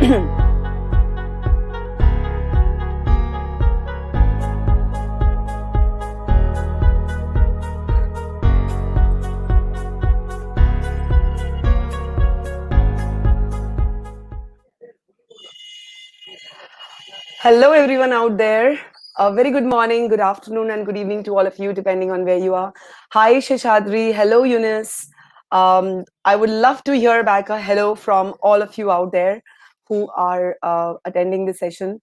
Hello, everyone out there. A very good morning, good afternoon, and good evening to all of you, depending on where you are. Hi, Sheshadri. Hello, Eunice. I would love to hear back a hello from all of you out there who are attending this session.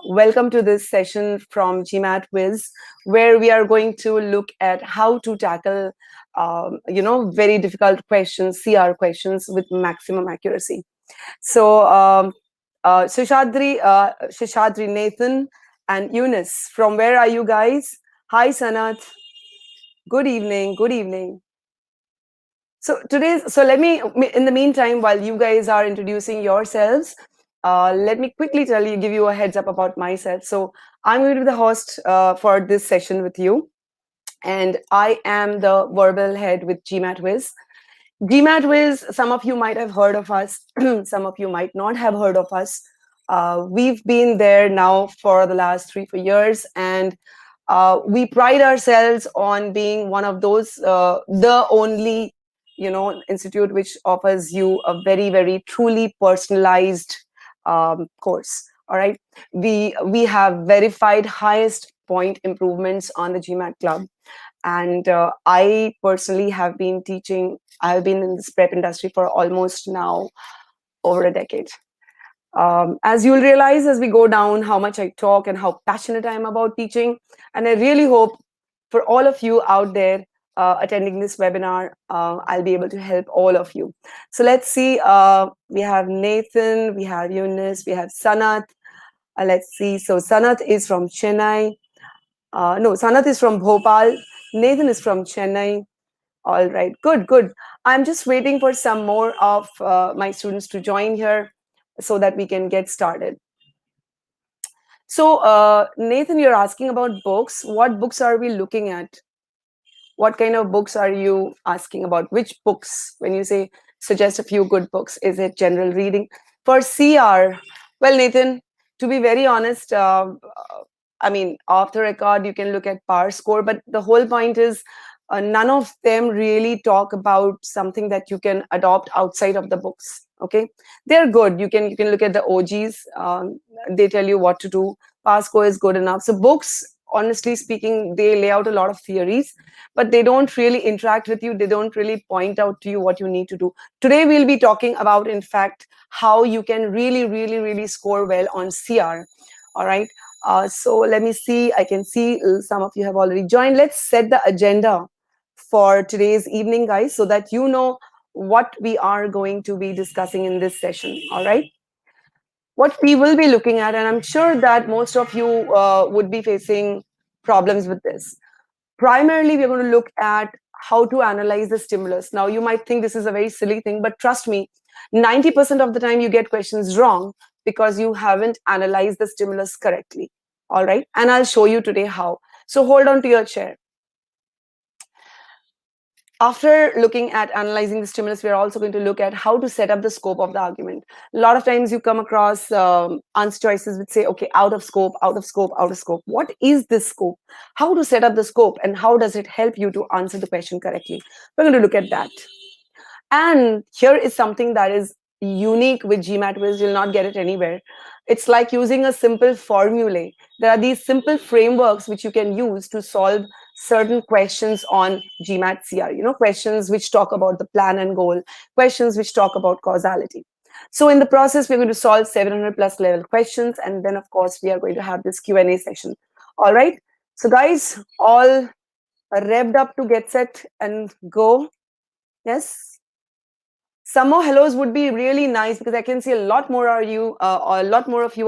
Welcome to this session from GMAT Wiz, where we are going to look at how to tackle, very difficult questions, CR questions with maximum accuracy. So, Sheshadri, Nathan, and Eunice, from where are you guys? Hi, Sanat. Good evening. Good evening. So let me, in the meantime, while you guys are introducing yourselves, let me quickly give you a heads up about myself. So I'm going to be the host for this session with you, and I am the verbal head with GMAT Wiz. GMAT Wiz, some of you might have heard of us, some of you might not have heard of us. We've been there now for the last 3-4 years, and we pride ourselves on being one of those, the only, institute which offers you a very, very truly personalized course. All right, we have verified highest point improvements on the GMAT Club. And I personally have been teaching, I've been in this prep industry for almost now over a decade. As you'll realize as we go down how much I talk and how passionate I am about teaching. And I really hope for all of you out there attending this webinar, I'll be able to help all of you. So let's see, we have Nathan, we have Eunice, we have Sanat. Let's see, so Sanat is from Chennai. No, Sanat is from Bhopal. Nathan is from Chennai. All right, good. I'm just waiting for some more of my students to join here so that we can get started. So, Nathan, you're asking about books. What books are we looking at? What kind of books are you asking about? Which books? When you say suggest a few good books, is it general reading? For CR, well, Nathan, to be very honest, I mean, off the record, you can look at power score, but the whole point is none of them really talk about something that you can adopt outside of the books. Okay, they're good. You can look at the OGs. They tell you what to do. Power score is good enough. So books, honestly speaking, they lay out a lot of theories, but they don't really interact with you. They don't really point out to you what you need to do. Today, we'll be talking about, in fact, how you can really score well on CR. All right. So let me see. I can see some of you have already joined. Let's set the agenda for today's evening, guys, so that you know what we are going to be discussing in this session. All right. What we will be looking at, and I'm sure that most of you would be facing problems with this. Primarily, we're going to look at how to analyze the stimulus. Now, you might think this is a very silly thing, but trust me, 90% of the time you get questions wrong because you haven't analyzed the stimulus correctly. All right. And I'll show you today how. So hold on to your chair. After looking at analyzing the stimulus, we're also going to look at how to set up the scope of the argument. A lot of times you come across answer choices which say, okay, out of scope, out of scope, out of scope. What is this scope? How to set up the scope and how does it help you to answer the question correctly? We're going to look at that. And here is something that is unique with GMAT Wiz. You'll not get it anywhere. It's like using a simple formulae. There are these simple frameworks which you can use to solve certain questions on GMAT CR, questions which talk about the plan and goal, questions which talk about causality. So in the process, we're going to solve 700 plus level questions. And then, of course, we are going to have this Q&A session. All right. So guys, all revved up to get set and go. Yes. Some more hellos would be really nice because I can see a lot more of you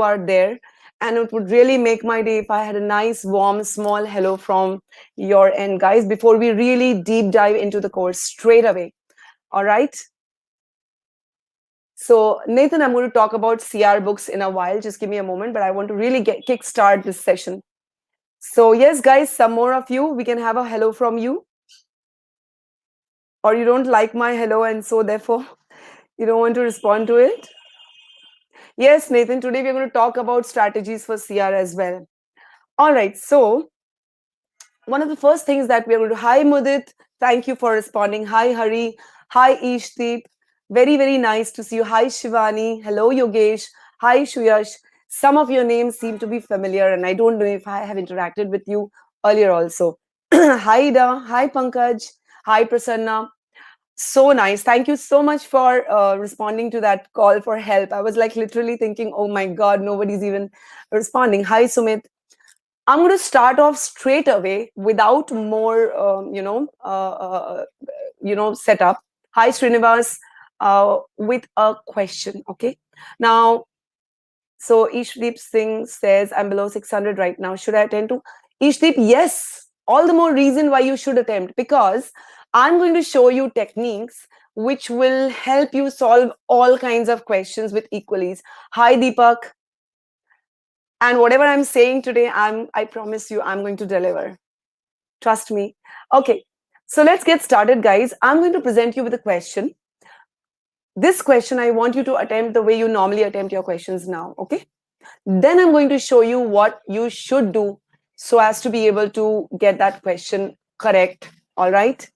are there. And it would really make my day if I had a nice, warm, small hello from your end, guys, before we really deep dive into the course straight away. All right. So, Nathan, I'm going to talk about CR books in a while. Just give me a moment, but I want to really kickstart this session. So, yes, guys, some more of you, we can have a hello from you. Or you don't like my hello, and so therefore you don't want to respond to it. Yes, Nathan, today we're going to talk about strategies for CR as well. All right, so one of the first things that we're going to, hi Mudit, thank you for responding. Hi Hari, hi Ishdeep, very, very nice to see you. Hi Shivani, hello Yogesh, hi Shuyash. Some of your names seem to be familiar, and I don't know if I have interacted with you earlier also. Hi Ida, hi Pankaj, hi Prasanna. So nice. Thank you so much for responding to that call for help. I was like literally thinking, oh my God, nobody's even responding. Hi, Sumit. I'm going to start off straight away without more, setup. Hi, Srinivas, with a question. Okay. Now, so Ishdeep Singh says, I'm below 600 right now. Should I attend to? Ishdeep, yes. All the more reason why you should attempt, because I'm going to show you techniques which will help you solve all kinds of questions with equalities. Hi, Deepak. And whatever I'm saying today, I promise you, I'm going to deliver. Trust me. Okay. So let's get started, guys. I'm going to present you with a question. This question, I want you to attempt the way you normally attempt your questions now. Okay. Then I'm going to show you what you should do so as to be able to get that question correct. All right.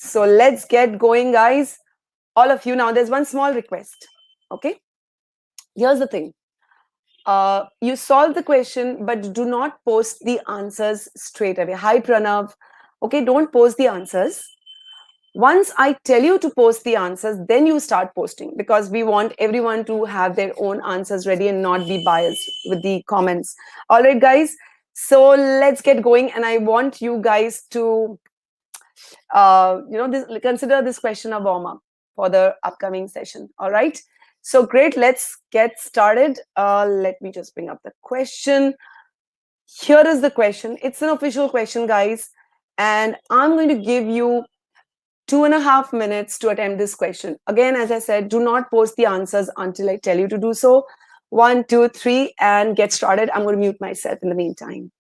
So let's get going, guys. All of you. Now, there's one small request. Okay. Here's the thing. You solve the question, but do not post the answers straight away. Hi, Pranav. Okay. Don't post the answers. Once I tell you to post the answers, then you start posting, because we want everyone to have their own answers ready and not be biased with the comments. All right, guys. So let's get going. And I want you guys to, consider this question a warm up for the upcoming session. All right. So great. Let's get started. Let me just bring up the question. Here is the question. It's an official question, guys. And I'm going to give you 2.5 minutes to attempt this question. Again, as I said, do not post the answers until I tell you to do so. 1, 2, 3, and get started. I'm going to mute myself in the meantime.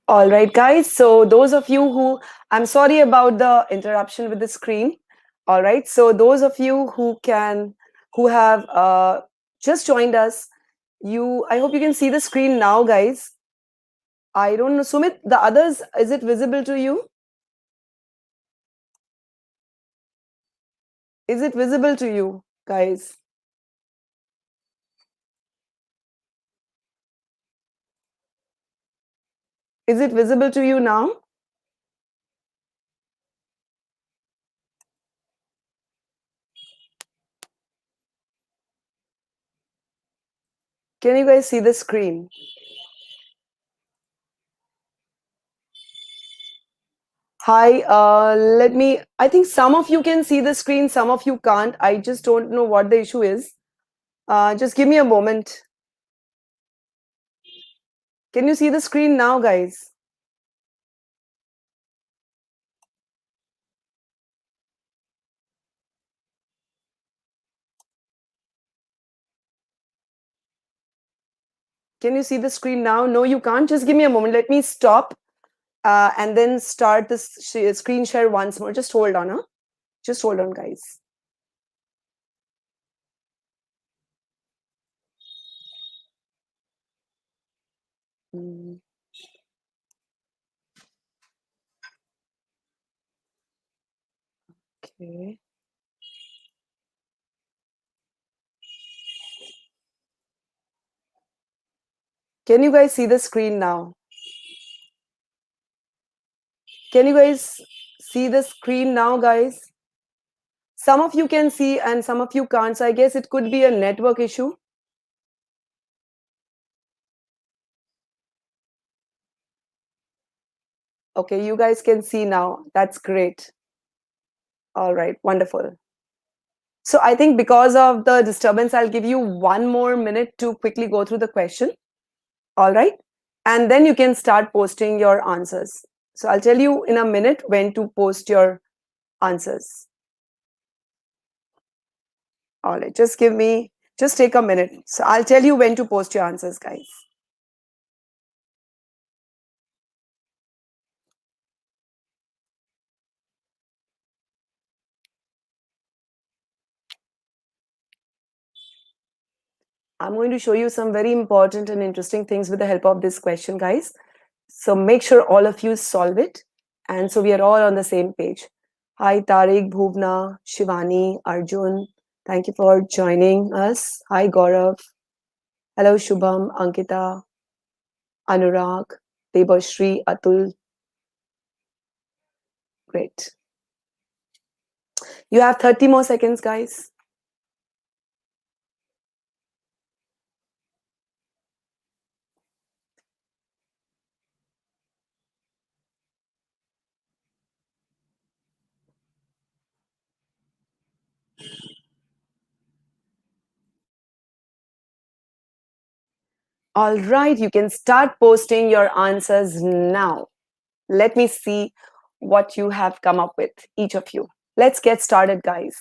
All right, guys. So those of you who, I'm sorry about the interruption with the screen. All right. So those of you who have just joined us, I hope you can see the screen now, guys. I don't know, Sumit, the others, is it visible to you? Is it visible to you, guys? Is it visible to you now? Can you guys see the screen? Hi, I think some of you can see the screen, some of you can't. I just don't know what the issue is. Just give me a moment. Can you see the screen now, guys? Can you see the screen now? No, you can't. Just give me a moment. Let me stop and then start the screen share once more. Just hold on, huh? Just hold on, guys. Mm. Okay. Can you guys see the screen now? Can you guys see the screen now, guys? Some of you can see and some of you can't. So I guess it could be a network issue. Okay, you guys can see now. That's great. All right, wonderful. So I think because of the disturbance, I'll give you 1 more minute to quickly go through the question. All right. And then you can start posting your answers. So I'll tell you in a minute when to post your answers. All right. Just take a minute. So I'll tell you when to post your answers, guys. I'm going to show you some very important and interesting things with the help of this question, guys. So make sure all of you solve it. And so we are all on the same page. Hi, Tariq, Bhuvna, Shivani, Arjun. Thank you for joining us. Hi, Gaurav. Hello, Shubham, Ankita, Anurag, Debashri, Atul. Great. You have 30 more seconds, guys. All right, you can start posting your answers now. Let me see what you have come up with, each of you. Let's get started, guys.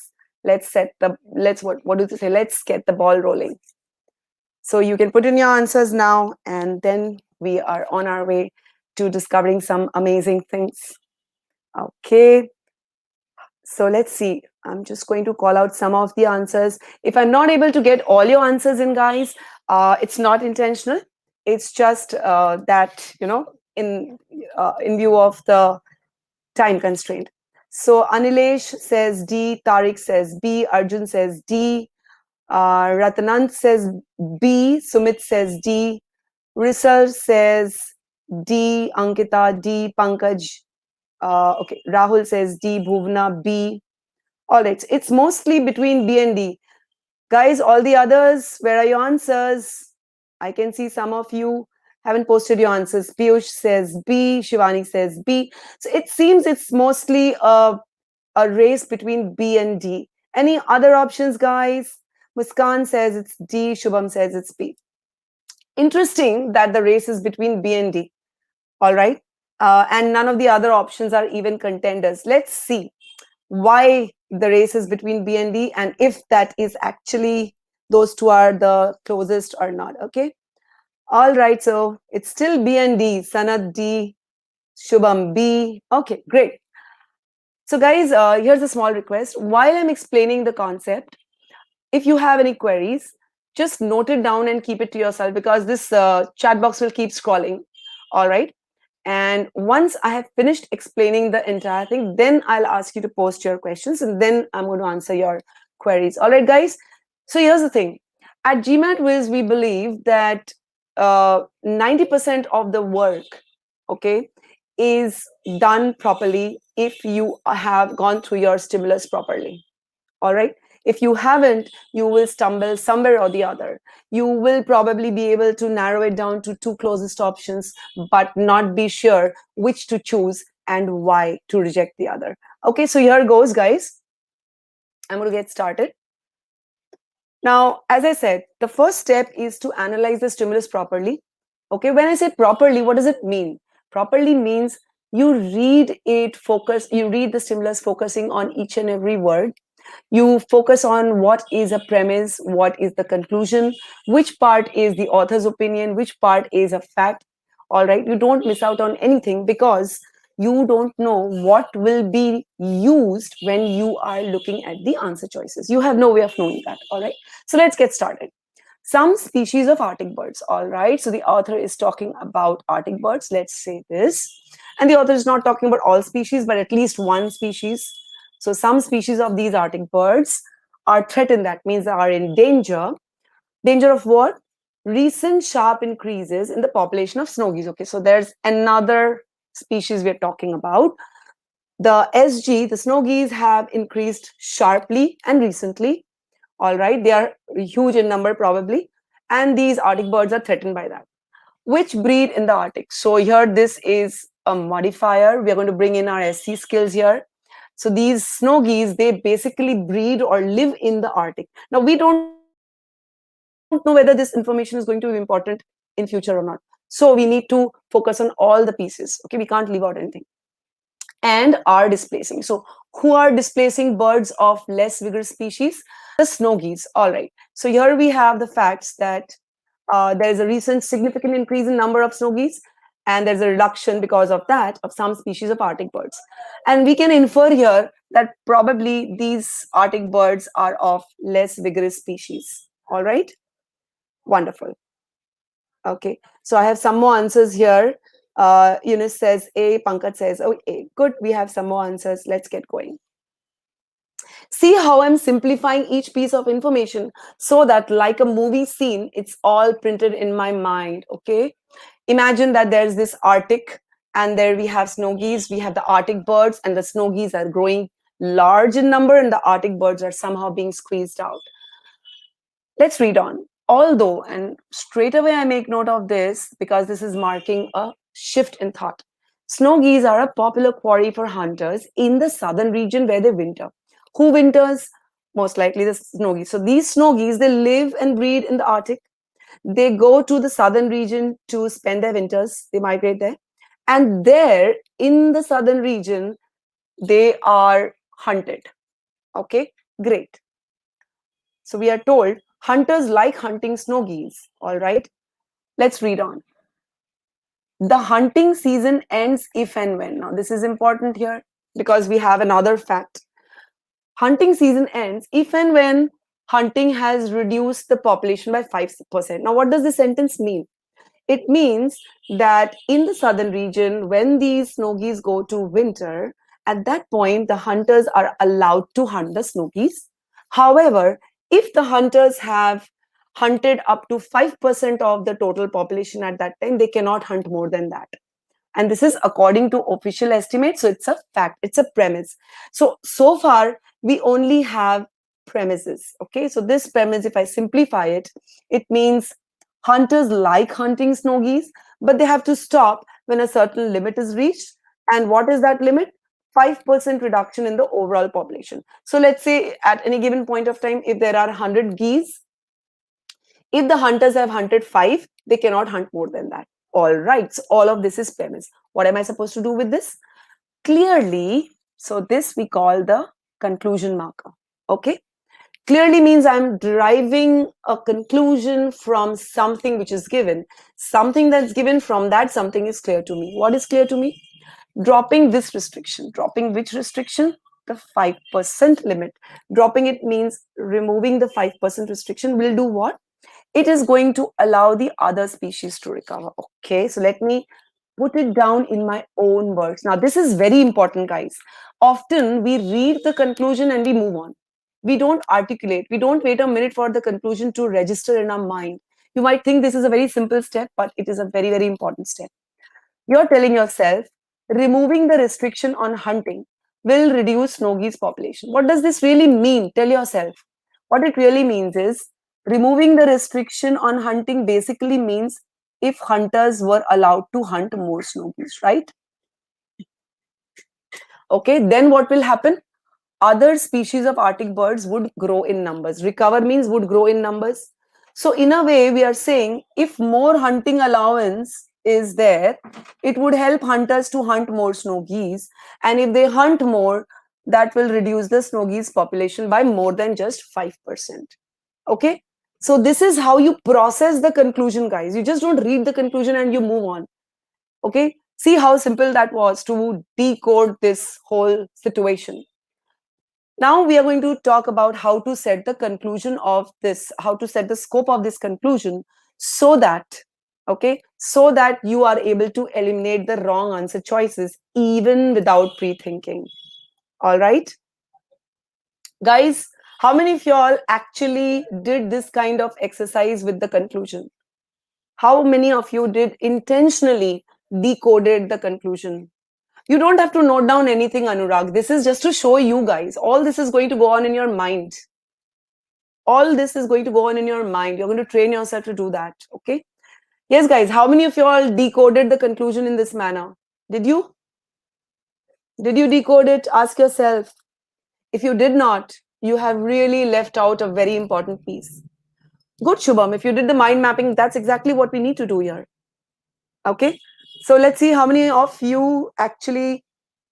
What do you say? Let's get the ball rolling. So you can put in your answers now, and then we are on our way to discovering some amazing things. Okay. So let's see. I'm just going to call out some of the answers. If I'm not able to get all your answers in, guys, it's not intentional. It's just that, in view of the time constraint. So Anilesh says D, Tariq says B, Arjun says D, Ratanand says B, Sumit says D, Risal says D, Ankita D, Pankaj, okay, Rahul says D, Bhuvna B. All right, it's mostly between B and D. Guys, all the others, where are your answers? I can see some of you haven't posted your answers. Piyush says B, Shivani says B. So it seems it's mostly a race between B and D. Any other options, guys? Muskan says it's D, Shubham says it's B. Interesting that the race is between B and D. All right. And none of the other options are even contenders. Let's see why the race is between B and D and if that is actually those two are the closest or not. Okay. All right. So it's still B and D. Sanat D, Shubham B. Okay, great. So guys, here's a small request. While I'm explaining the concept, if you have any queries, just note it down and keep it to yourself, because this chat box will keep scrolling. All right. And once I have finished explaining the entire thing, then I'll ask you to post your questions and then I'm going to answer your queries. All right, guys. So here's the thing. At GMAT Wiz, we believe that 90% of the work, okay, is done properly if you have gone through your stimulus properly. All right. If you haven't, you will stumble somewhere or the other. You will probably be able to narrow it down to two closest options, but not be sure which to choose and why to reject the other. Okay, so here goes, guys. I'm going to get started. Now, as I said, the first step is to analyze the stimulus properly. Okay, when I say properly, what does it mean? Properly means you read the stimulus focusing on each and every word. You focus on what is a premise, what is the conclusion, which part is the author's opinion, which part is a fact. All right, you don't miss out on anything, because you don't know what will be used when you are looking at the answer choices. You have no way of knowing that. All right, so let's get started. Some species of Arctic birds. All right, so the author is talking about Arctic birds. Let's say this. And the author is not talking about all species, but at least one species. So some species of these Arctic birds are threatened. That means they are in danger. Danger of what? Recent sharp increases in the population of snow geese. Okay, so there's another species we're talking about. The SG, the snow geese, have increased sharply and recently. All right, they are huge in number probably. And these Arctic birds are threatened by that. Which breed in the Arctic? So here, this is a modifier. We are going to bring in our SC skills here. So these snow geese, they basically breed or live in the Arctic. Now, we don't know whether this information is going to be important in future or not. So we need to focus on all the pieces. Okay, we can't leave out anything. And are displacing. So who are displacing birds of less vigorous species? The snow geese. All right. So here we have the facts that there is a recent significant increase in number of snow geese, and there's a reduction because of that of some species of Arctic birds. And we can infer here that probably these Arctic birds are of less vigorous species. All right. Wonderful. Okay. So I have some more answers here. Eunice says A, Pankaj says, oh, A. Good, we have some more answers. Let's get going. See how I'm simplifying each piece of information so that, like a movie scene, it's all printed in my mind. Okay. Imagine that there's this Arctic, and there we have snow geese, we have the Arctic birds, and the snow geese are growing large in number, and the Arctic birds are somehow being squeezed out. Let's read on. Although, and straight away I make note of this because this is marking a shift in thought. Snow geese are a popular quarry for hunters in the southern region where they winter. Who winters? Most likely the snow geese. So these snow geese, they live and breed in the Arctic. They go to the southern region to spend their winters. They migrate there. And there, in the southern region, they are hunted. Okay, great. So we are told hunters like hunting snow geese. All right, let's read on. The hunting season ends if and when. Now, this is important here because we have another fact. Hunting season ends if and when hunting has reduced the population by 5%. Now, what does this sentence mean? It means that in the southern region, when these snow geese go to winter, at that point, the hunters are allowed to hunt the snow geese. However, if the hunters have hunted up to 5% of the total population at that time, they cannot hunt more than that. And this is according to official estimates. So it's a fact, it's a premise. So far, we only have premises. Okay, so this premise, if I simplify it, it means hunters like hunting snow geese, but they have to stop when a certain limit is reached. And what is that limit? 5% reduction in the overall population. So let's say at any given point of time, if there are 100 geese, if the hunters have hunted 5, they cannot hunt more than that. All right, so all of this is premise. What am I supposed to do with this? Clearly, so this we call the conclusion marker. Okay, clearly means I'm deriving a conclusion from something which is given. Something that's given, from that something is clear to me. What is clear to me? dropping this restriction. Dropping which restriction? The 5% limit. Dropping it means removing the 5% restriction will do what? It is going to allow the other species to recover. Okay, so let me put it down in my own words. Now, this is very important, guys. Often we read the conclusion and we move on. We don't articulate. We don't wait a minute for the conclusion to register in our mind. You might think this is a very simple step, but it is a very, very important step. You're telling yourself, removing the restriction on hunting will reduce snow geese population. What does this really mean? Tell yourself. What it really means is, removing the restriction on hunting basically means if hunters were allowed to hunt more snow geese, right? Okay, then what will happen? Other species of Arctic birds would grow in numbers. Recover means would grow in numbers. So, in a way, we are saying if more hunting allowance is there, it would help hunters to hunt more snow geese. And if they hunt more, that will reduce the snow geese population by more than just 5%. Okay? So, this is how you process the conclusion, guys. You just don't read the conclusion and you move on. Okay? See how simple that was to decode this whole situation. Now we are going to talk about how to set the conclusion of this, how to set the scope of this conclusion so that, okay, so that you are able to eliminate the wrong answer choices even without pre-thinking. All right? Guys, how many of y'all actually did this kind of exercise with the conclusion? How many of you did intentionally decoded the conclusion? You don't have to note down anything, Anurag. This is just to show you guys. All this is going to go on in your mind. All this is going to go on in your mind. You're going to train yourself to do that. Okay? Yes, guys. How many of you all decoded the conclusion in this manner? Did you? Did you decode it? Ask yourself. If you did not, you have really left out a very important piece. Good, Shubham. If you did the mind mapping, that's exactly what we need to do here. Okay? So let's see how many of you actually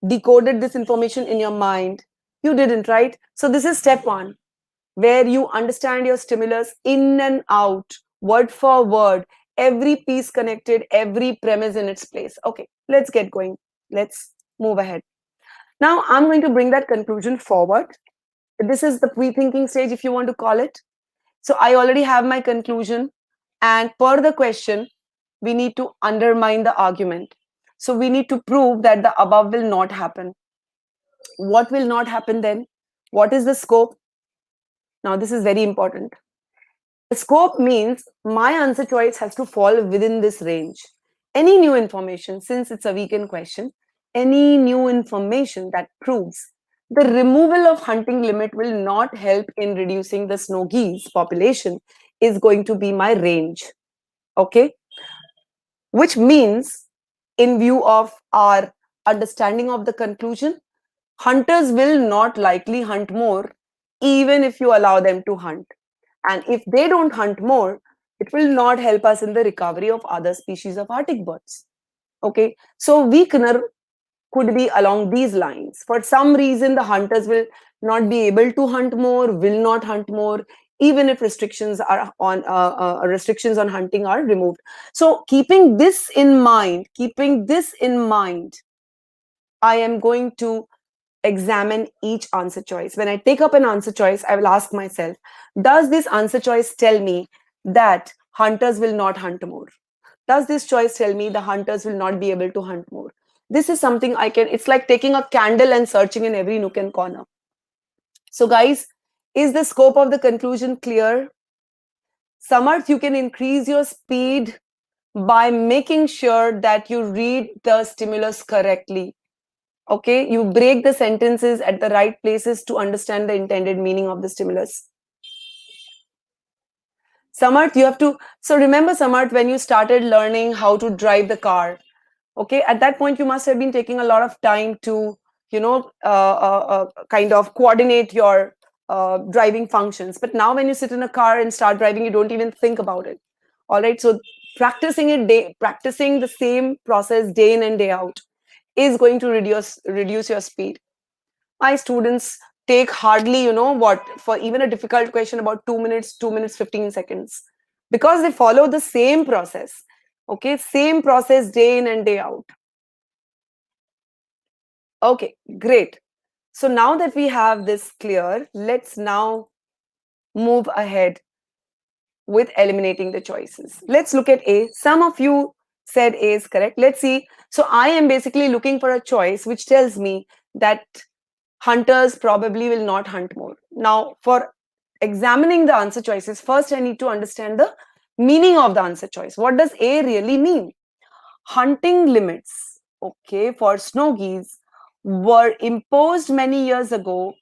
decoded this information in your mind. You didn't, right? So this is step one, where you understand your stimulus in and out, word for word, every piece connected, every premise in its place. Okay, let's get going. Let's move ahead. Now I'm going to bring that conclusion forward. This is the pre-thinking stage, if you want to call it. So I already have my conclusion, and per the question, we need to undermine the argument. So we need to prove that the above will not happen. What will not happen then? What is the scope? Now, this is very important. The scope means my answer choice has to fall within this range. Any new information, since it's a weekend question, any new information that proves the removal of hunting limit will not help in reducing the snow geese population is going to be my range. Okay? Which means, in view of our understanding of the conclusion, hunters will not likely hunt more even if you allow them to hunt. And if they don't hunt more, it will not help us in the recovery of other species of Arctic birds. Okay, so weakener could be along these lines. For some reason, the hunters will not be able to hunt more, will not hunt more, even if restrictions on hunting are removed. So, keeping this in mind, I am going to examine each answer choice. When I take up an answer choice, I will ask myself, does this answer choice tell me that hunters will not hunt more? Does this choice tell me the hunters will not be able to hunt more? This is something it's like taking a candle and searching in every nook and corner. So guys, is the scope of the conclusion clear? Samarth, you can increase your speed by making sure that you read the stimulus correctly. Okay, you break the sentences at the right places to understand the intended meaning of the stimulus. Samarth, you have to, so remember Samarth, when you started learning how to drive the car, okay, at that point you must have been taking a lot of time to, kind of coordinate your driving functions. But now when you sit in a car and start driving, you don't even think about it. All right, so practicing the same process day in and day out is going to reduce your speed. My students take hardly, for even a difficult question, about 2 minutes 15 seconds, because they follow the same process. Okay, same process day in and day out. Okay, great. So now that we have this clear, let's now move ahead with eliminating the choices. Let's look at A. Some of you said A is correct. Let's see. So I am basically looking for a choice which tells me that hunters probably will not hunt more. Now, for examining the answer choices, first I need to understand the meaning of the answer choice. What does A really mean? Hunting limits, okay, for snow geese were imposed many years ago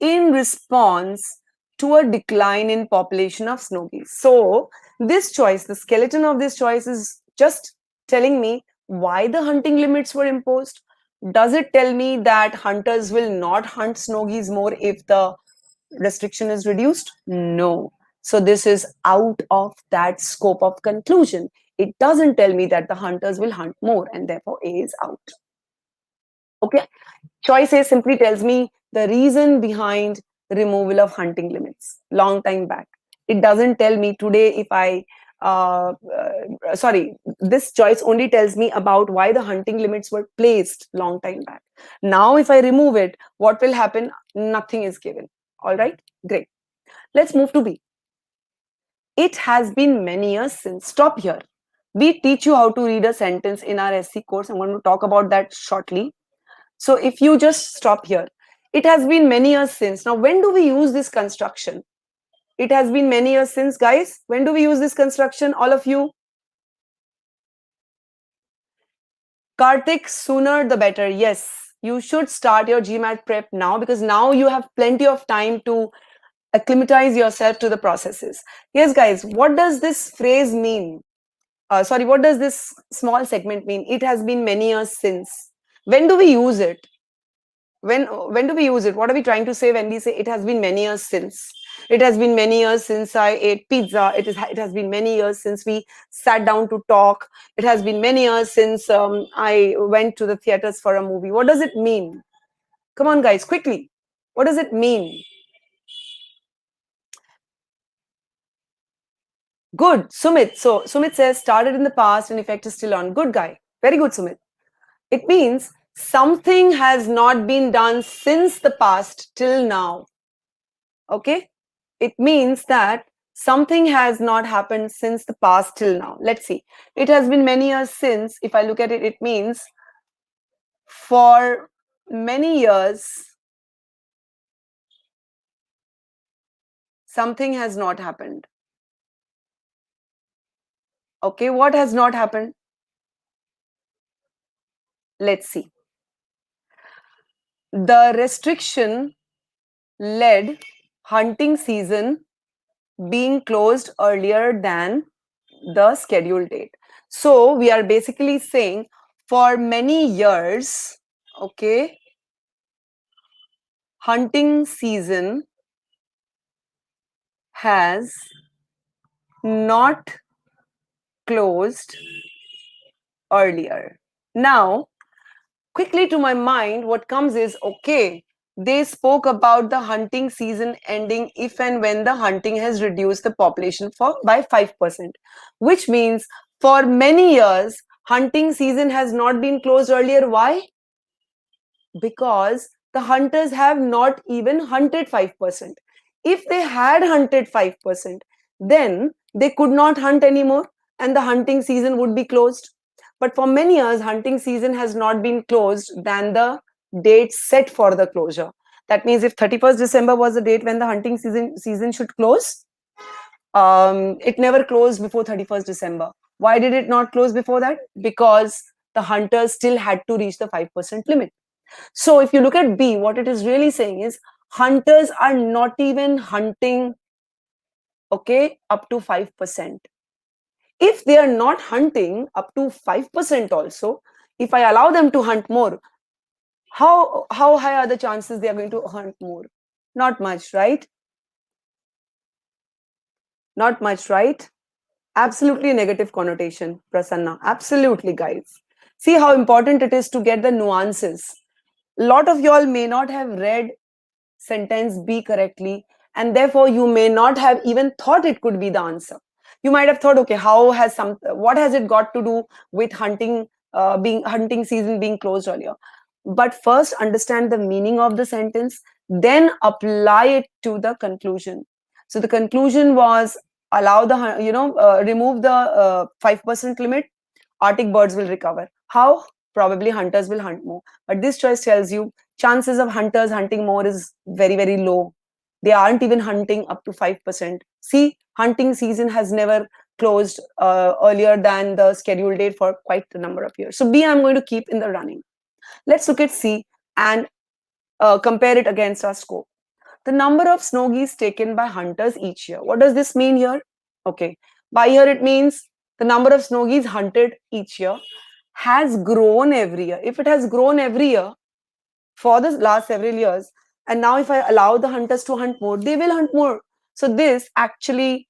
in response to a decline in population of snow geese. So this choice, the skeleton of this choice is just telling me why the hunting limits were imposed. Does it tell me that hunters will not hunt snow geese more if the restriction is reduced? No. So this is out of that scope of conclusion. It doesn't tell me that the hunters will hunt more, and therefore A is out. Okay. Choice A simply tells me the reason behind the removal of hunting limits long time back. It doesn't tell me today if I sorry, this choice only tells me about why the hunting limits were placed long time back. Now if I remove it, what will happen? Nothing is given. All right, great. Let's move to B. It has been many years since. Stop here. We teach you how to read a sentence in our SC course. I'm going to talk about that shortly. So if you just stop here, it has been many years since. Now, when do we use this construction? It has been many years since, guys. When do we use this construction? All of you? Karthik, sooner the better. Yes, you should start your GMAT prep now, because now you have plenty of time to acclimatize yourself to the processes. Yes, guys, what does this phrase mean? Sorry, what does this small segment mean? It has been many years since. When do we use it? When do we use it? What are we trying to say when we say it has been many years since? It has been many years since I ate pizza. It has been many years since we sat down to talk. It has been many years since I went to the theaters for a movie. What does it mean? Come on, guys, quickly. What does it mean? Good, Sumit. So Sumit says started in the past and effect is still on. Good guy. Very good, Sumit. It means something has not been done since the past till now. Okay? It means that something has not happened since the past till now. Let's see. It has been many years since. If I look at it, it means for many years, something has not happened. Okay, what has not happened? Let's see. The restriction led hunting season being closed earlier than the scheduled date. So we are basically saying for many years, okay, hunting season has not closed earlier. Now, quickly to my mind, what comes is, okay, they spoke about the hunting season ending if and when the hunting has reduced the population by 5%, which means for many years, hunting season has not been closed earlier. Why? Because the hunters have not even hunted 5%. If they had hunted 5%, then they could not hunt anymore and the hunting season would be closed. But for many years, hunting season has not been closed than the date set for the closure. That means if 31st December was the date when the hunting season should close, it never closed before 31st December. Why did it not close before that? Because the hunters still had to reach the 5% limit. So if you look at B, what it is really saying is hunters are not even hunting, okay, up to 5%. If they are not hunting up to 5% also, if I allow them to hunt more, how high are the chances they are going to hunt more? Not much, right? Not much, right? Absolutely a negative connotation, Prasanna. Absolutely, guys. See how important it is to get the nuances. A lot of y'all may not have read sentence B correctly, and therefore you may not have even thought it could be the answer. You might have thought, okay, what has it got to do with hunting season being closed earlier? but first understand the meaning of the sentence, then apply it to the conclusion. So the conclusion was allow the remove the 5% limit, Arctic birds will recover. How? Probably hunters will hunt more. But this choice tells you chances of hunters hunting more is very, very low. They aren't even hunting up to 5%. See, hunting season has never closed earlier than the scheduled date for quite a number of years. So B, I'm going to keep in the running. Let's look at C and compare it against our scope. The number of snow geese taken by hunters each year. What does this mean here? Okay. By year, it means the number of snow geese hunted each year has grown every year. If it has grown every year for the last several years, and now if I allow the hunters to hunt more, they will hunt more. So this actually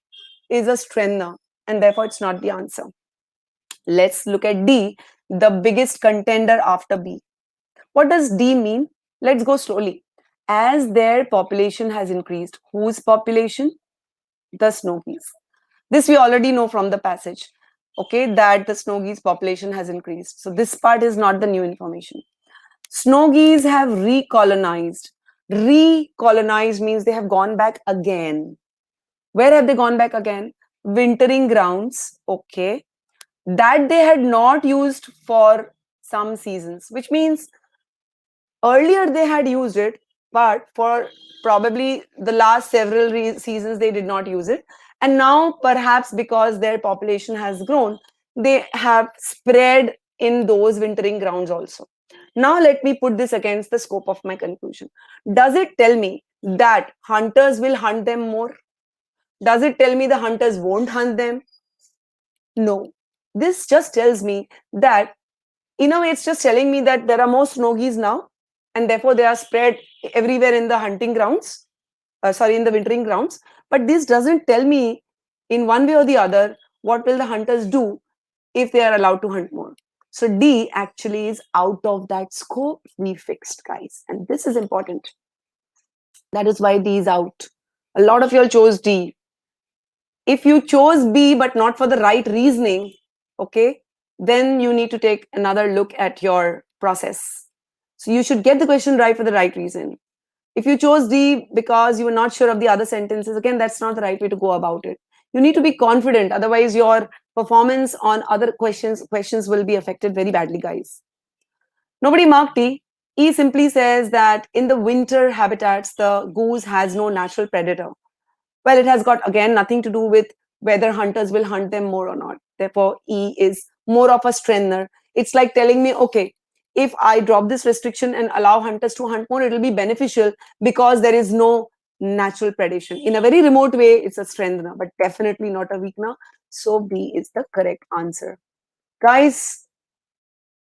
is a strengthener, and therefore it's not the answer. Let's look at D, the biggest contender after B. What does D mean? Let's go slowly. As their population has increased, whose population? The snow geese. This we already know from the passage, okay, that the snow geese population has increased. So this part is not the new information. Snow geese have recolonized. Recolonized means they have gone back again. Where have they gone back again? Wintering grounds, okay, that they had not used for some seasons, which means earlier they had used it, but for probably the last several seasons they did not use it, and now perhaps because their population has grown, they have spread in those wintering grounds also. Now let me put this against the scope of my conclusion. Does it tell me that hunters will hunt them more? Does it tell me the hunters won't hunt them? No. This just tells me that, in a way, it's just telling me that there are more snow geese now, and therefore they are spread everywhere in the hunting grounds, in the wintering grounds. But this doesn't tell me in one way or the other what will the hunters do if they are allowed to hunt more. So D actually is out of that scope we fixed, guys, and this is important. That is why D is out. A lot of you all chose D. If you chose B but not for the right reasoning, okay, then you need to take another look at your process. So you should get the question right for the right reason. If you chose D because you were not sure of the other sentences, again, that's not the right way to go about it. You need to be confident, otherwise your performance on other questions will be affected very badly, guys. Nobody marked D. E simply says that in the winter habitats, the goose has no natural predator. Well, it has got, again, nothing to do with whether hunters will hunt them more or not. Therefore, E is more of a strengthener. It's like telling me, okay, if I drop this restriction and allow hunters to hunt more, it will be beneficial because there is no natural predation. In a very remote way, it's a strengthener, but definitely not a weakener. So B is the correct answer. Guys,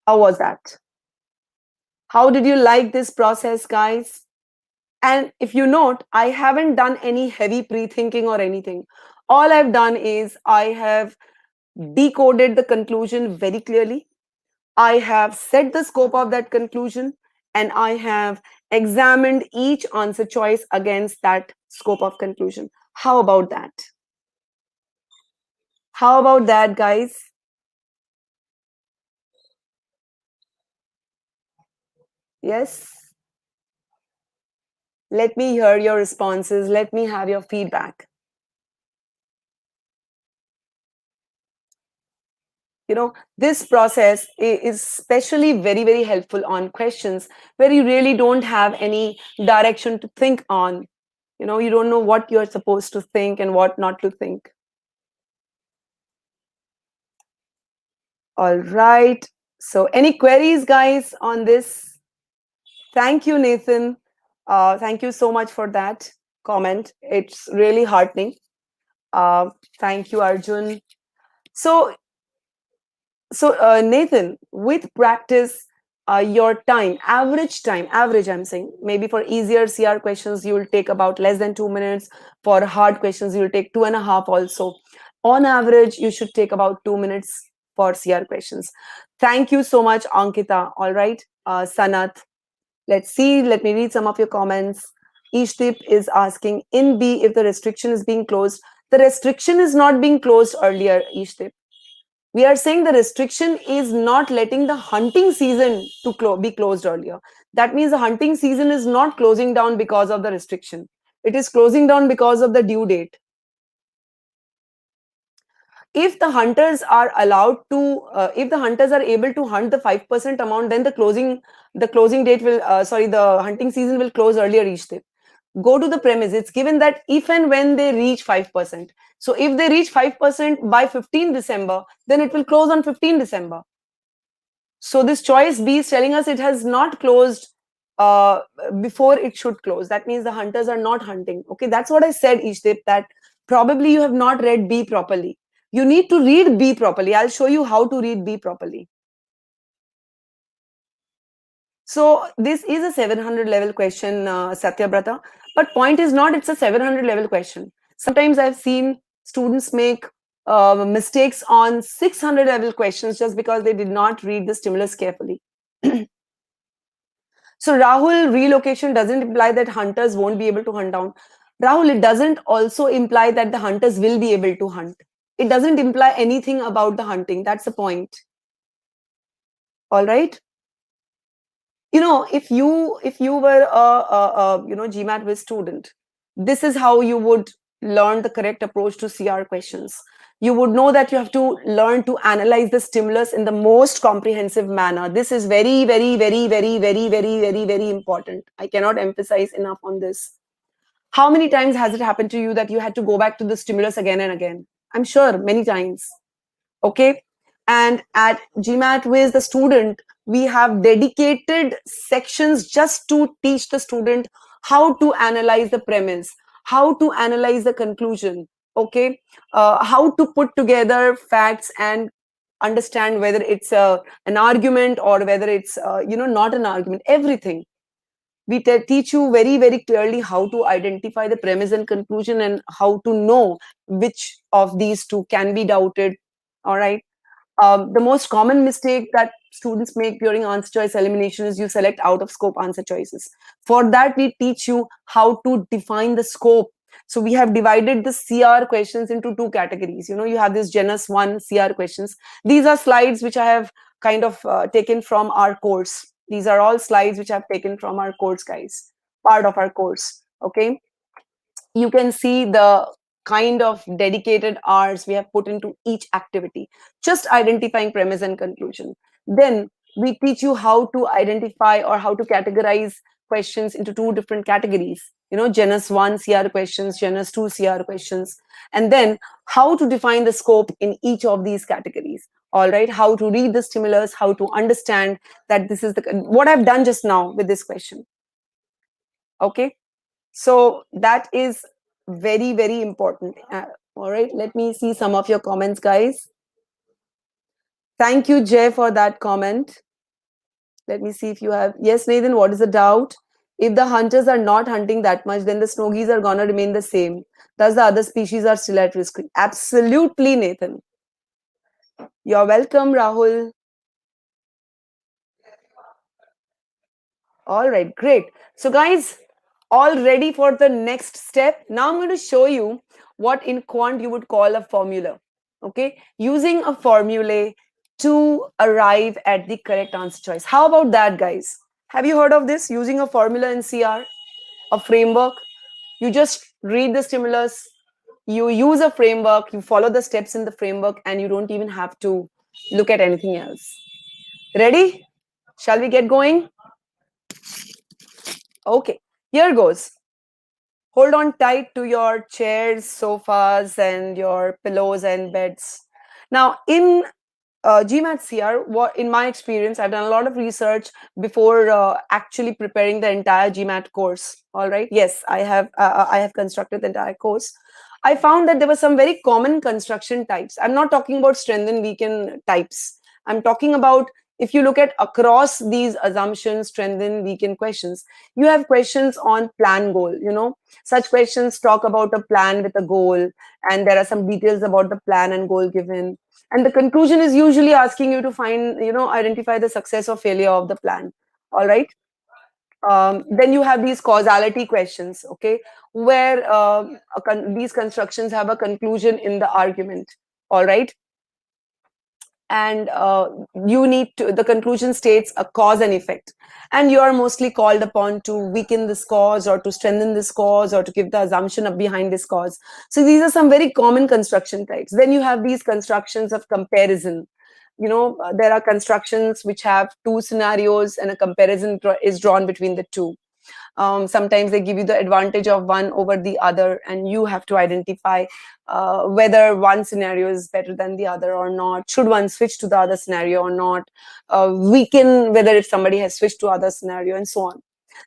how was that? How did you like this process, guys? And if you note, I haven't done any heavy pre-thinking or anything. All I've done is I have decoded the conclusion very clearly. I have set the scope of that conclusion, and I have examined each answer choice against that scope of conclusion. How about that? How about that, guys? Yes? Let me hear your responses. Let me have your feedback. This process is especially very, very helpful on questions where you really don't have any direction to think on. You don't know what you're supposed to think and what not to think. All right. So any queries, guys, on this? Thank you, Nathan. Thank you so much for that comment. It's really heartening. Thank you, Arjun. So Nathan, with practice, your average, I'm saying, maybe for easier CR questions, you will take about less than 2 minutes. For hard questions, you will take 2.5 also. On average, you should take about 2 minutes for CR questions. Thank you so much, Ankita. All right, Sanath. Let's see. Let me read some of your comments. Ishtip is asking, in B, if the restriction is being closed, the restriction is not being closed earlier, Ishtip. We are saying the restriction is not letting the hunting season to be closed earlier. That means the hunting season is not closing down because of the restriction. It is closing down because of the due date. If the hunters are allowed to, if the hunters are able to hunt the 5% amount, then the closing date will, the hunting season will close earlier each day. Go to the premise. It's given that if and when they reach 5%. So if they reach 5% by 15 December, then it will close on 15 December. So this choice B is telling us it has not closed uh, before it should close. That means the hunters are not hunting. Okay, that's what I said, Ishdip, that probably you have not read B properly. You need to read B properly. I'll show you how to read B properly. So this is a 700 level question, Satyabrata. But point is not it's a 700 level question. Sometimes I've seen students make mistakes on 600 level questions just because they did not read the stimulus carefully. So Rahul, relocation doesn't imply that hunters won't be able to hunt down. Rahul, it doesn't also imply that the hunters will be able to hunt. It doesn't imply anything about the hunting. That's the point. All right. You know, if you were a GMAT Wiz student, this is how you would learn the correct approach to CR questions. You would know that you have to learn to analyze the stimulus in the most comprehensive manner. This is very, very, very, very, very, very, very, very important. I cannot emphasize enough on this. How many times has it happened to you that you had to go back to the stimulus again and again? I'm sure many times. Okay. And at GMAT Wiz, the student, we have dedicated sections just to teach the student how to analyze the premise, how to analyze the conclusion, okay, how to put together facts and understand whether it's an argument or whether it's not an argument. Everything we teach you very, very clearly how to identify the premise and conclusion and how to know which of these two can be doubted. All right. The most common mistake that students make during answer choice elimination is you select out of scope answer choices. For that, we teach you how to define the scope. So we have divided the CR questions into two categories. You know, you have this genus 1 CR questions. These are slides which I have kind of taken from our course. These are all slides which I've taken from our course, guys, part of our course. Okay. You can see the kind of dedicated hours we have put into each activity, just identifying premise and conclusion. Then we teach you how to identify or how to categorize questions into two different categories, genus 1 CR questions, genus 2 CR questions, and then how to define the scope in each of these categories. All right, how to read the stimulus, how to understand that this is what I've done just now with this question. Okay, so that is very, very important. All right, let me see some of your comments, guys. Thank you, Jay, for that comment. Let me see if you have. Yes, Nathan, what is the doubt? If the hunters are not hunting that much, then the snow geese are going to remain the same. Thus, the other species are still at risk. Absolutely, Nathan. You're welcome, Rahul. All right, great. So, guys, all ready for the next step? Now I'm going to show you what in quant you would call a formula. Okay, using a formula to arrive at the correct answer choice. How about that, guys? Have you heard of this? Using a formula in CR, a framework. You just read the stimulus, you use a framework, you follow the steps in the framework, and you don't even have to look at anything else. Ready? Shall we get going? Okay, here goes. Hold on tight to your chairs, sofas, and your pillows and beds. Now, in GMAT CR, in my experience, I've done a lot of research before actually preparing the entire GMAT course. All right. Yes, I have constructed the entire course. I found that there were some very common construction types. I'm not talking about strengthen, weaken types. I'm talking about if you look at across these assumptions, strengthen, weaken questions, you have questions on plan goal. Such questions talk about a plan with a goal, and there are some details about the plan and goal given. And the conclusion is usually asking you to find, identify the success or failure of the plan. All right. Then you have these causality questions, okay, where these constructions have a conclusion in the argument. All right. and you need to, the conclusion states a cause and effect, and you are mostly called upon to weaken this cause or to strengthen this cause or to give the assumption of behind this cause. So these are some very common construction types. Then you have these constructions of comparison. There are constructions which have two scenarios and a comparison is drawn between the two. Sometimes they give you the advantage of one over the other, and you have to identify whether one scenario is better than the other or not. Should one switch to the other scenario or not? Weaken whether if somebody has switched to other scenario, and so on.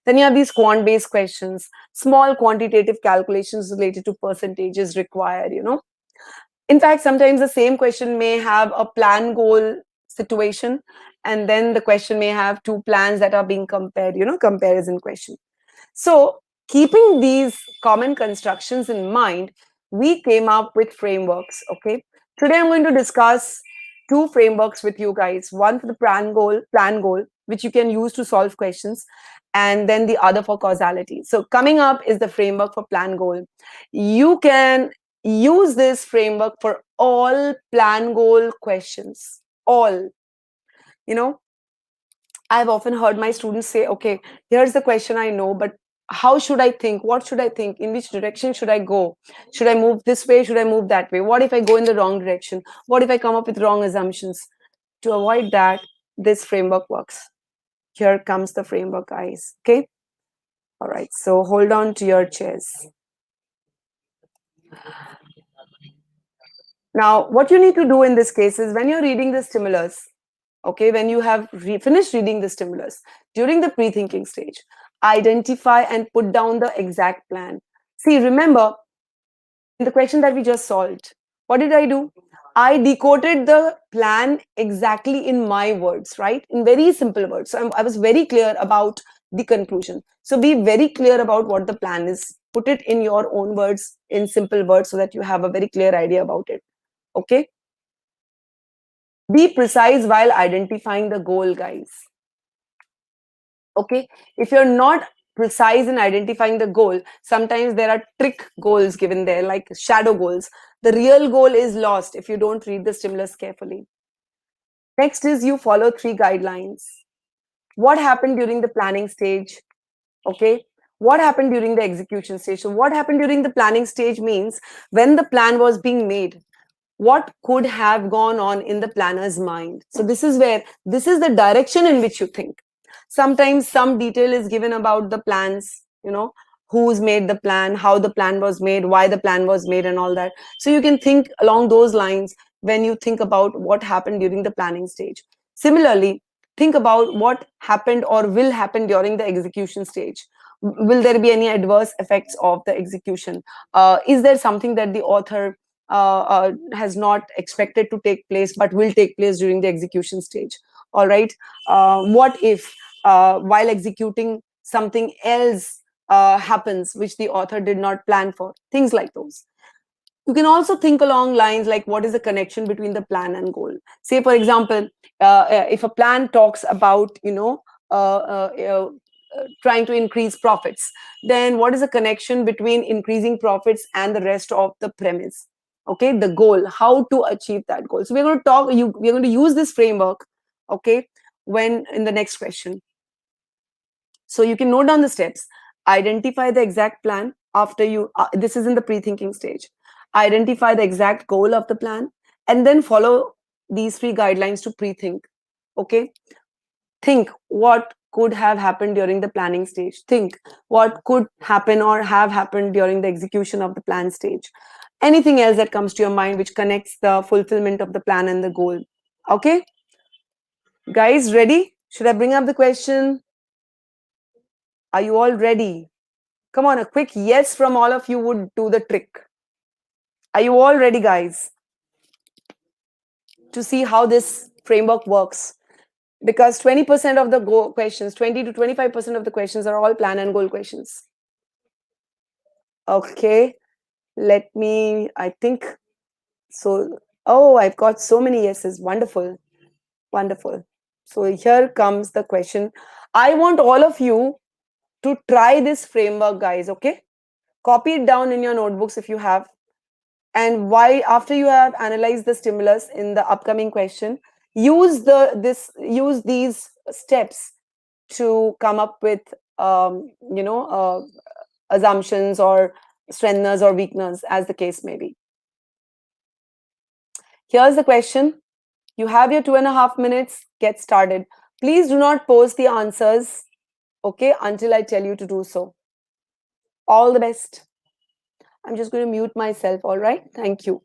Then you have these quant-based questions. Small quantitative calculations related to percentages required. In fact, sometimes the same question may have a plan goal situation, and then the question may have two plans that are being compared. Comparison question. So, keeping these common constructions in mind, we came up with frameworks. Okay. Today, I'm going to discuss two frameworks with you guys. One for the plan goal, which you can use to solve questions, and then the other for causality. So, coming up is the framework for plan goal. You can use this framework for all plan goal questions. All. I've often heard my students say, okay, here's the question I know, but how should I think? What should I think? In which direction should I go? Should I move this way? Should I move that way? What if I go in the wrong direction? What if I come up with wrong assumptions? To avoid that, this framework works. Here comes the framework, guys. Okay. All right. So hold on to your chairs. Now, what you need to do in this case is when you're reading the stimulus, okay, when you have finished reading the stimulus, during the pre-thinking stage, identify and put down the exact plan. See, remember, in the question that we just solved, what did I do? I decoded the plan exactly in my words, right? In very simple words. So I was very clear about the conclusion. So be very clear about what the plan is. Put it in your own words, in simple words, so that you have a very clear idea about it. Okay? Be precise while identifying the goal, guys. Okay, if you're not precise in identifying the goal, sometimes there are trick goals given there, like shadow goals. The real goal is lost if you don't read the stimulus carefully. Next is you follow 3 guidelines. What happened during the planning stage? Okay, what happened during the execution stage? So what happened during the planning stage means when the plan was being made, what could have gone on in the planner's mind. So this is the direction in which you think. Sometimes some detail is given about the plans, who's made the plan, how the plan was made, why the plan was made, and all that. So you can think along those lines when you think about what happened during the planning stage. Similarly, think about what happened or will happen during the execution stage. Will there be any adverse effects of the execution? Is there something that the author has not expected to take place but will take place during the execution stage? All right. What if while executing something else happens which the author did not plan for? Things like those. You can also think along lines like what is the connection between the plan and goal. Say, for example, if a plan talks about trying to increase profits, then what is the connection between increasing profits and the rest of the premise? Okay, the goal, how to achieve that goal. So we're going to we're going to use this framework, okay, when in the next question. So you can note down the steps. Identify the exact plan after you, this is in the pre-thinking stage. Identify the exact goal of the plan and then follow these 3 guidelines to pre-think. Okay. Think what could have happened during the planning stage. Think what could happen or have happened during the execution of the plan stage. Anything else that comes to your mind which connects the fulfillment of the plan and the goal. Okay. Guys, ready? Should I bring up the question? Are you all ready? Come on, a quick yes from all of you would do the trick. Are you all ready, guys, to see how this framework works? Because 20% of the questions, 20 to 25% of the questions are all plan and goal questions. Okay, let me, I think, so, oh, I've got so many yeses. Wonderful, wonderful. So here comes the question. I want all of you to try this framework, guys, okay? Copy it down in your notebooks if you have. And why, after you have analyzed the stimulus in the upcoming question, use these steps to come up with assumptions or strengtheners or weakeners, as the case may be. Here's the question. You have your 2.5 minutes. Get started. Please do not post the answers, okay, until I tell you to do so. All the best. I'm just going to mute myself, all right? Thank you.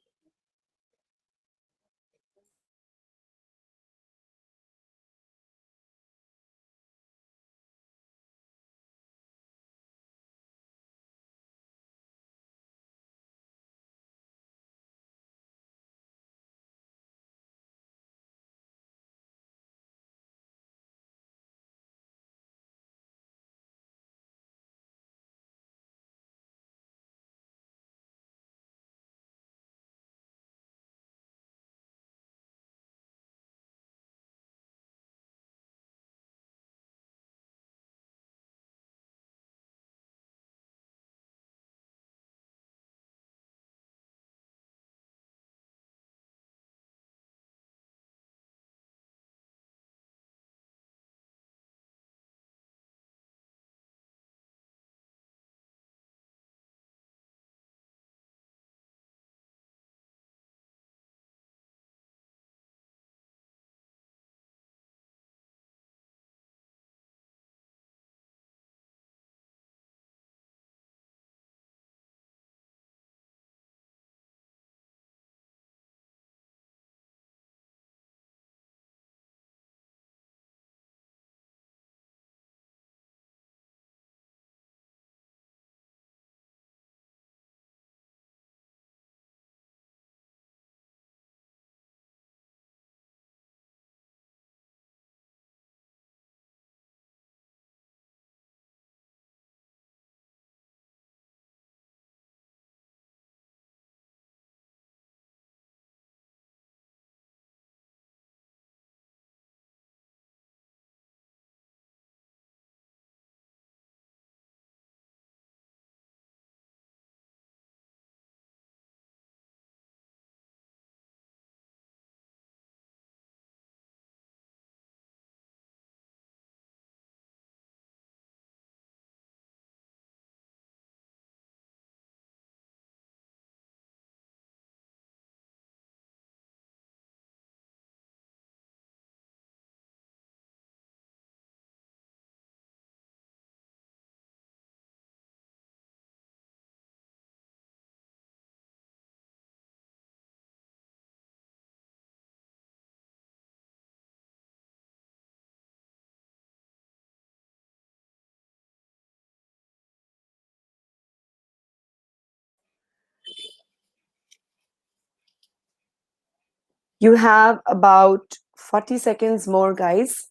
You have about 40 seconds more, guys.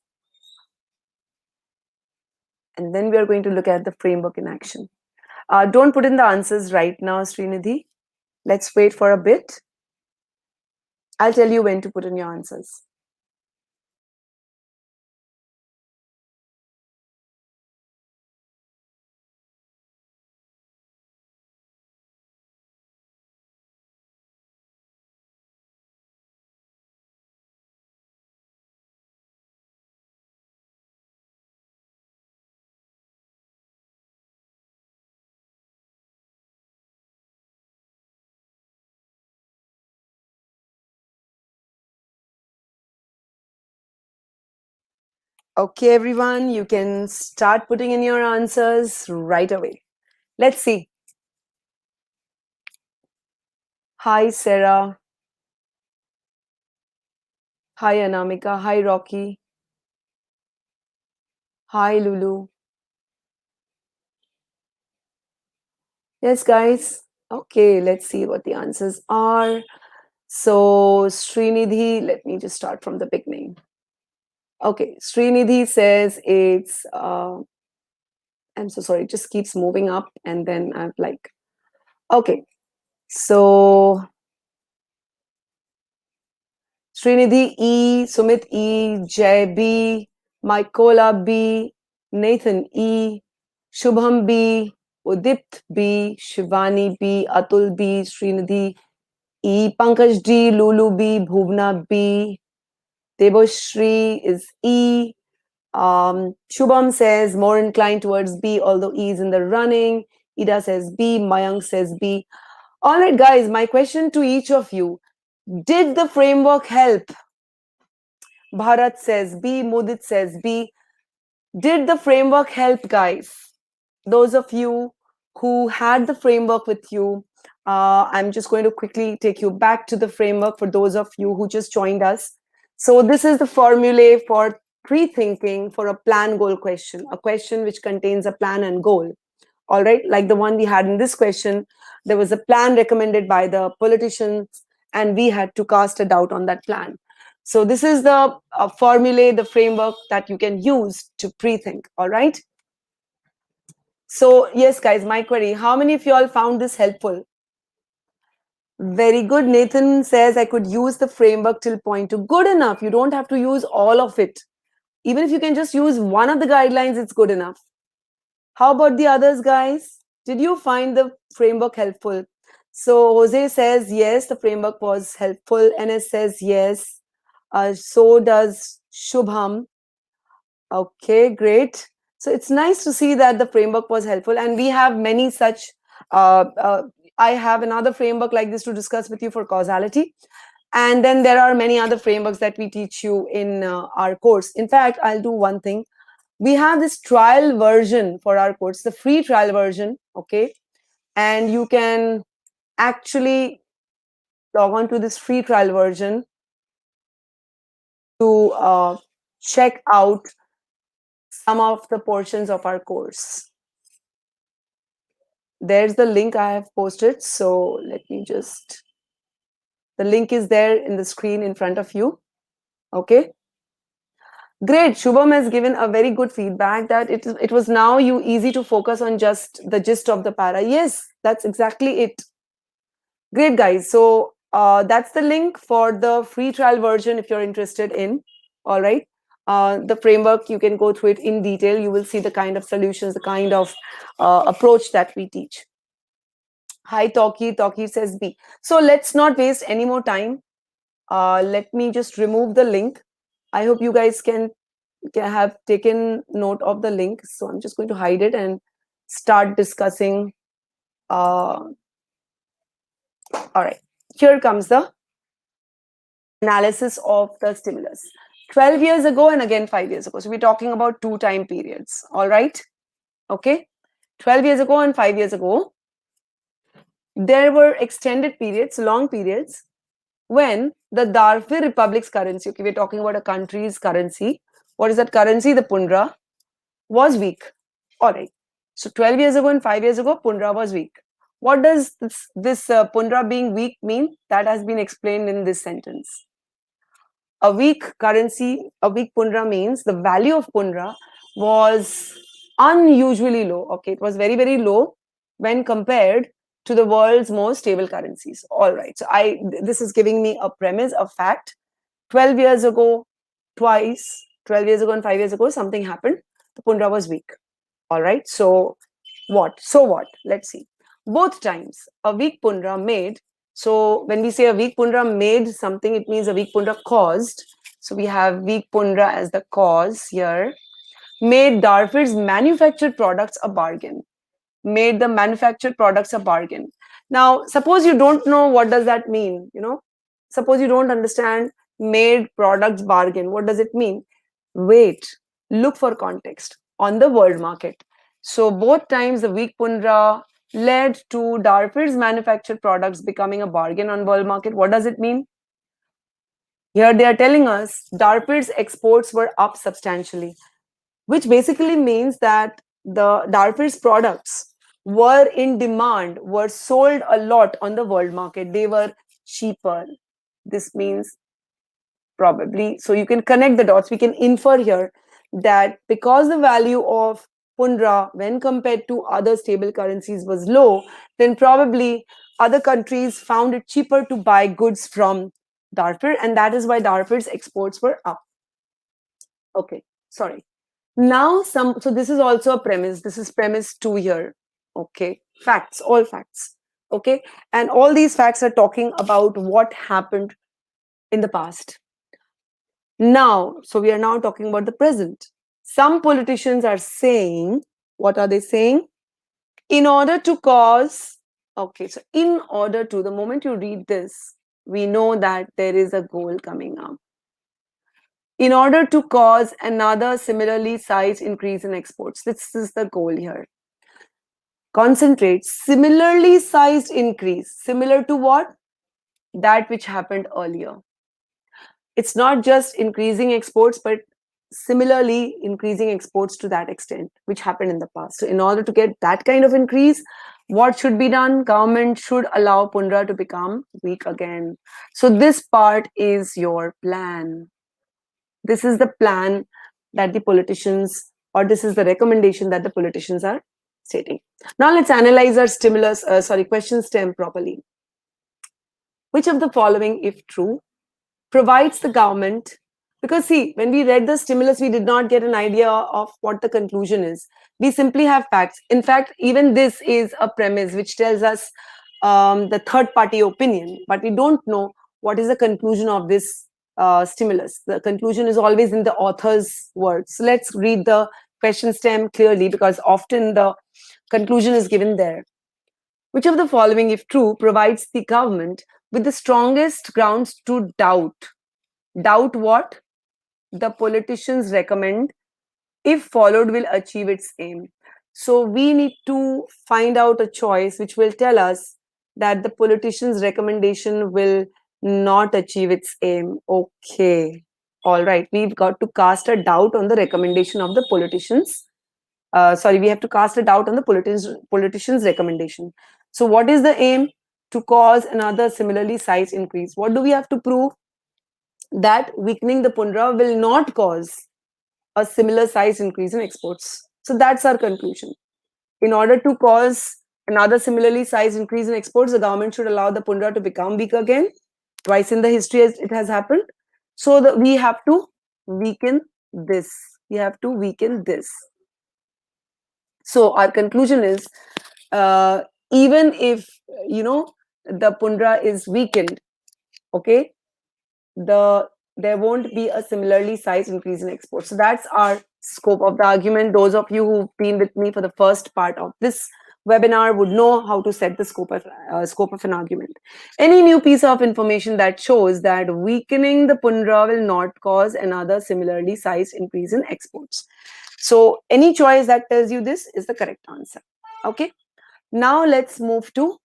And then we are going to look at the framework in action. Don't put in the answers right now, Srinidhi. Let's wait for a bit. I'll tell you when to put in your answers. Okay, everyone, you can start putting in your answers right away. Let's see. Hi, Sarah. Hi, Anamika. Hi, Rocky. Hi, Lulu. Yes, guys. Okay, let's see what the answers are. So, Srinidhi, let me just start from the beginning. Okay, Srinidhi says it's, I'm so sorry, it just keeps moving up and then I'm like, okay. So, Srinidhi E, Sumit E, Jay B, Mykola B, Nathan E, Shubham B, Udipt B, Shivani B, Atul B, Srinidhi E. Pankaj D, Lulu B, Bhuvna B, Deboshri is E. Shubham says more inclined towards B, although E is in the running. Ida says B. Mayank says B. All right, guys, my question to each of you. Did the framework help? Bharat says B. Mudit says B. Did the framework help, guys? Those of you who had the framework with you, I'm just going to quickly take you back to the framework for those of you who just joined us. So this is the formulae for pre-thinking for a plan goal question, a question which contains a plan and goal. All right, like the one we had in this question, there was a plan recommended by the politicians and we had to cast a doubt on that plan. So this is the formulae, the framework that you can use to pre-think. All right. So yes, guys, my query, how many of you all found this helpful? Very good. Nathan says I could use the framework till point two. Good enough. You don't have to use all of it. Even if you can just use one of the guidelines, it's good enough. How about the others, guys? Did you find the framework helpful? So Jose says yes, the framework was helpful. NS says yes. So does Shubham. Okay, great. So it's nice to see that the framework was helpful, and we have many such. I have another framework like this to discuss with you for causality, and then there are many other frameworks that we teach you in our course. In fact, I'll do one thing. We have this trial version for our course, the free trial version, okay, and you can actually log on to this free trial version to check out some of the portions of our course. There's the link I have posted. So let me just, the link is there in the screen in front of you. Okay. Great. Shubham has given a very good feedback that it was now you easy to focus on just the gist of the para. Yes, that's exactly it. Great, guys. So that's the link for the free trial version if you're interested in. All right. The framework, you can go through it in detail. You will see the kind of solutions, the kind of approach that we teach. Hi, Toki. Toki says B. So let's not waste any more time. Let me just remove the link. I hope you guys can have taken note of the link. So I'm just going to hide it and start discussing. All right. Here comes the analysis of the stimulus. 12 years ago and again 5 years ago. So we're talking about 2 time periods. All right. Okay. 12 years ago and 5 years ago, there were extended periods, long periods, when the Darfur Republic's currency, okay, we're talking about a country's currency. What is that currency? The Pundra was weak. All right. So 12 years ago and 5 years ago, Pundra was weak. What does this Pundra being weak mean? That has been explained in this sentence. A weak currency, a weak Pundra means the value of Pundra was unusually low. Okay, it was very, very low when compared to the world's most stable currencies. All right. So this is giving me a premise, a fact. 12 years ago, twice, 12 years ago and 5 years ago, something happened. The Pundra was weak. All right. So what? So what? Let's see. Both times, a weak Pundra made. So when we say a weak Pundra made something, it means a weak Pundra caused. So we have weak Pundra as the cause here. Made Darfur's manufactured products a bargain. Made the manufactured products a bargain. Now, suppose you don't know what does that mean, suppose you don't understand made products bargain. What does it mean? Wait, look for context on the world market. So both times the weak Pundra led to Darfur's manufactured products becoming a bargain on world market. What does it mean? Here they are telling us Darfur's exports were up substantially, which basically means that the Darfur's products were in demand, were sold a lot on the world market. They were cheaper. This means probably, so you can connect the dots. We can infer here that because the value of Pundra when compared to other stable currencies was low, then probably other countries found it cheaper to buy goods from Darfur, and that is why Darfur's exports were up. Okay, sorry. Now so this is also a premise. This is premise 2 here. Okay, facts, all facts. Okay, and all these facts are talking about what happened in the past. Now, so we are now talking about the present. Some politicians are saying, what are they saying? In order to cause, okay, so in order to, the moment you read this, we know that there is a goal coming up. In order to cause another similarly sized increase in exports, this is the goal here. Concentrate, similarly sized increase, similar to what? That which happened earlier. It's not just increasing exports, but similarly increasing exports to that extent, which happened in the past. So in order to get that kind of increase, what should be done? Government should allow Pundra to become weak again. So this part is your plan. This is the plan that the politicians, or this is the recommendation that the politicians are stating. Now let's analyze our question stem properly. Which of the following, if true, provides the government, because see, when we read the stimulus, we did not get an idea of what the conclusion is. We simply have facts. In fact, even this is a premise which tells us the third party opinion, but we don't know what is the conclusion of this stimulus. The conclusion is always in the author's words. So let's read the question stem clearly, because often the conclusion is given there. Which of the following, if true, provides the government with the strongest grounds to doubt? Doubt what? The politicians recommend, if followed, will achieve its aim. So we need to find out a choice which will tell us that the politician's recommendation will not achieve its aim. Okay. All right. We've got to cast a doubt on the recommendation of the politicians. We have to cast a doubt on the politician's recommendation. So what is the aim? To cause another similarly sized increase. What do we have to prove? That weakening the Pundra will not cause a similar size increase in exports. So that's our conclusion. In order to cause another similarly sized increase in exports, the government should allow the Pundra to become weak again. Twice in the history it has happened. So we have to weaken this. We have to weaken this. So our conclusion is, even if the Pundra is weakened, okay, there won't be a similarly sized increase in exports. So that's our scope of the argument. Those of you who've been with me for the first part of this webinar would know how to set the scope of an argument. Any new piece of information that shows that weakening the Pundra will not cause another similarly sized increase in exports. So any choice that tells you this is the correct answer. Okay. Now let's move to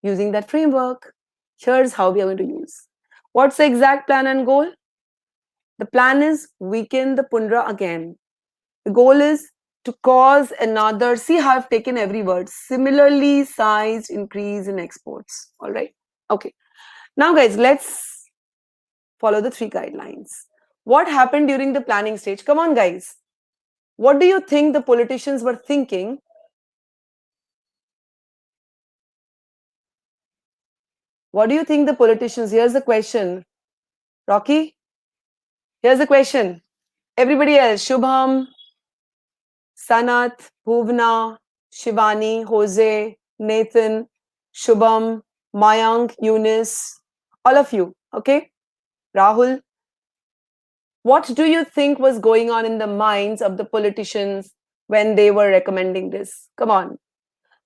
using that framework. Here's how we are going to use. What's the exact plan and goal? The plan is weaken the Pundra again. The goal is to cause another, see how I've taken every word, similarly sized increase in exports. All right. Okay. Now guys, let's follow the 3 guidelines. What happened during the planning stage? Come on guys. What do you think the politicians were thinking? What do you think the politicians? Here's the question. Rocky, here's the question. Everybody else, Shubham, Sanat, Bhuvna, Shivani, Jose, Nathan, Shubham, Mayank, Eunice, all of you, okay? Rahul, what do you think was going on in the minds of the politicians when they were recommending this? Come on.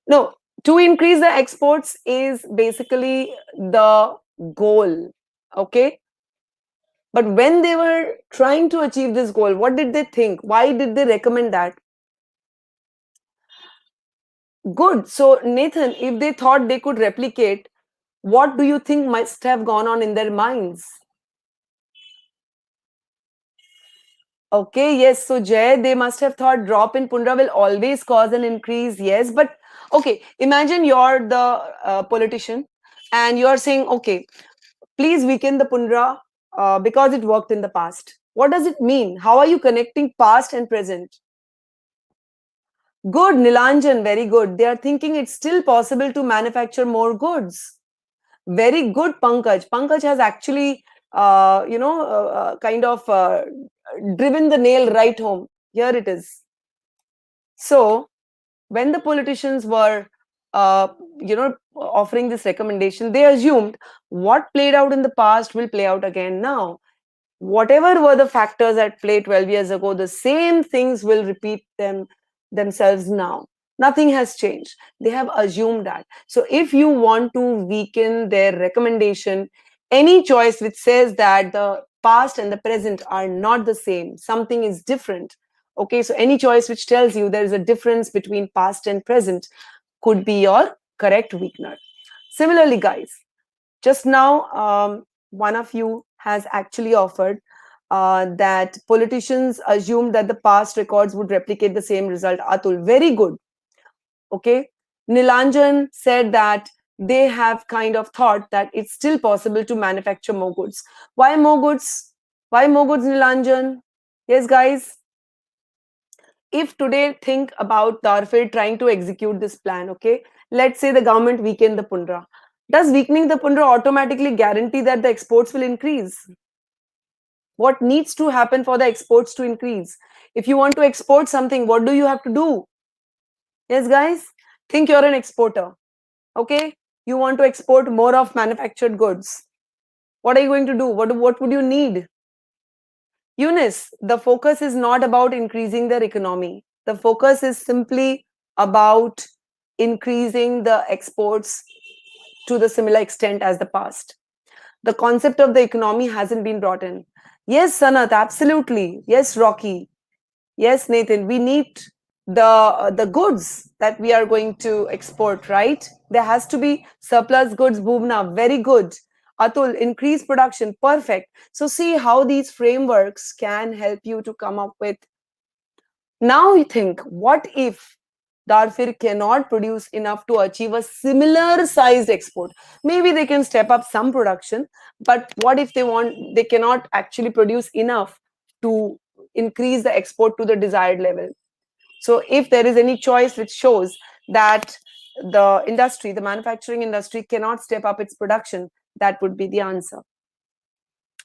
No, to increase the exports is basically the goal, okay? But when they were trying to achieve this goal, what did they think? Why did they recommend that? Good. So, Nathan, if they thought they could replicate, what do you think must have gone on in their minds? Okay, yes. So, Jay, they must have thought drop in Pundra will always cause an increase. Yes, but okay, imagine you're the politician and you're saying, okay, please weaken the Pundra because it worked in the past. What does it mean? How are you connecting past and present? Good, Nilanjan, very good. They are thinking it's still possible to manufacture more goods. Very good, Pankaj. Pankaj has actually, driven the nail right home. Here it is. So, when the politicians were uh, offering this recommendation, they assumed what played out in the past will play out again now. Whatever were the factors at play 12 years ago, the same things will repeat themselves now. Nothing has changed. They have assumed that. So if you want to weaken their recommendation, any choice which says that the past and the present are not the same, something is different. Okay, so any choice which tells you there is a difference between past and present could be your correct weakener. Similarly, guys, just now, one of you has actually offered that politicians assumed that the past records would replicate the same result. Atul, very good. Okay. Nilanjan said that they have kind of thought that it's still possible to manufacture more goods. Why more goods? Why more goods, Nilanjan? Yes, guys. If today think about Darfur trying to execute this plan, okay, let's say the government weakened the Pundra. Does weakening the Pundra automatically guarantee that the exports will increase? What needs to happen for the exports to increase? If you want to export something, what do you have to do? Yes, guys, think you're an exporter, okay? You want to export more of manufactured goods. What are you going to do? What would you need? Eunice, the focus is not about increasing their economy. The focus is simply about increasing the exports to the similar extent as the past. The concept of the economy hasn't been brought in. Yes, Sanat, absolutely. Yes, Rocky. Yes, Nathan, we need the goods that we are going to export, right? There has to be surplus goods. Bhuvna, very good. Atul, increase production, perfect. So see how these frameworks can help you to come up with. Now you think, what if Darfur cannot produce enough to achieve a similar sized export? Maybe they can step up some production, but what if they cannot actually produce enough to increase the export to the desired level? So if there is any choice which shows that the manufacturing industry cannot step up its production, that would be the answer.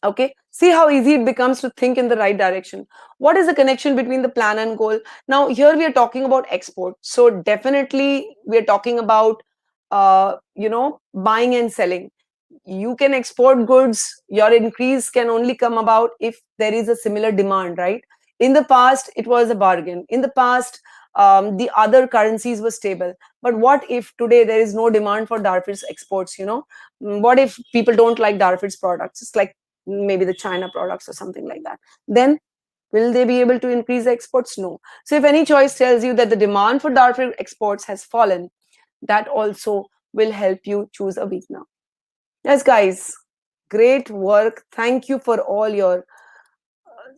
Okay, see how easy it becomes to think in the right direction. What is the connection between the plan and goal? Now here we are talking about export, so definitely we are talking about buying and selling. You can export goods, your increase can only come about if there is a similar demand, right? In the past it was a bargain. In the past, the other currencies were stable. But what if today there is no demand for Darfur's exports? What if people don't like Darfur's products? It's like maybe the China products or something like that. Then will they be able to increase the exports? No. So if any choice tells you that the demand for Darfur exports has fallen, that also will help you choose a weakener. Yes, guys, great work. Thank you for all your.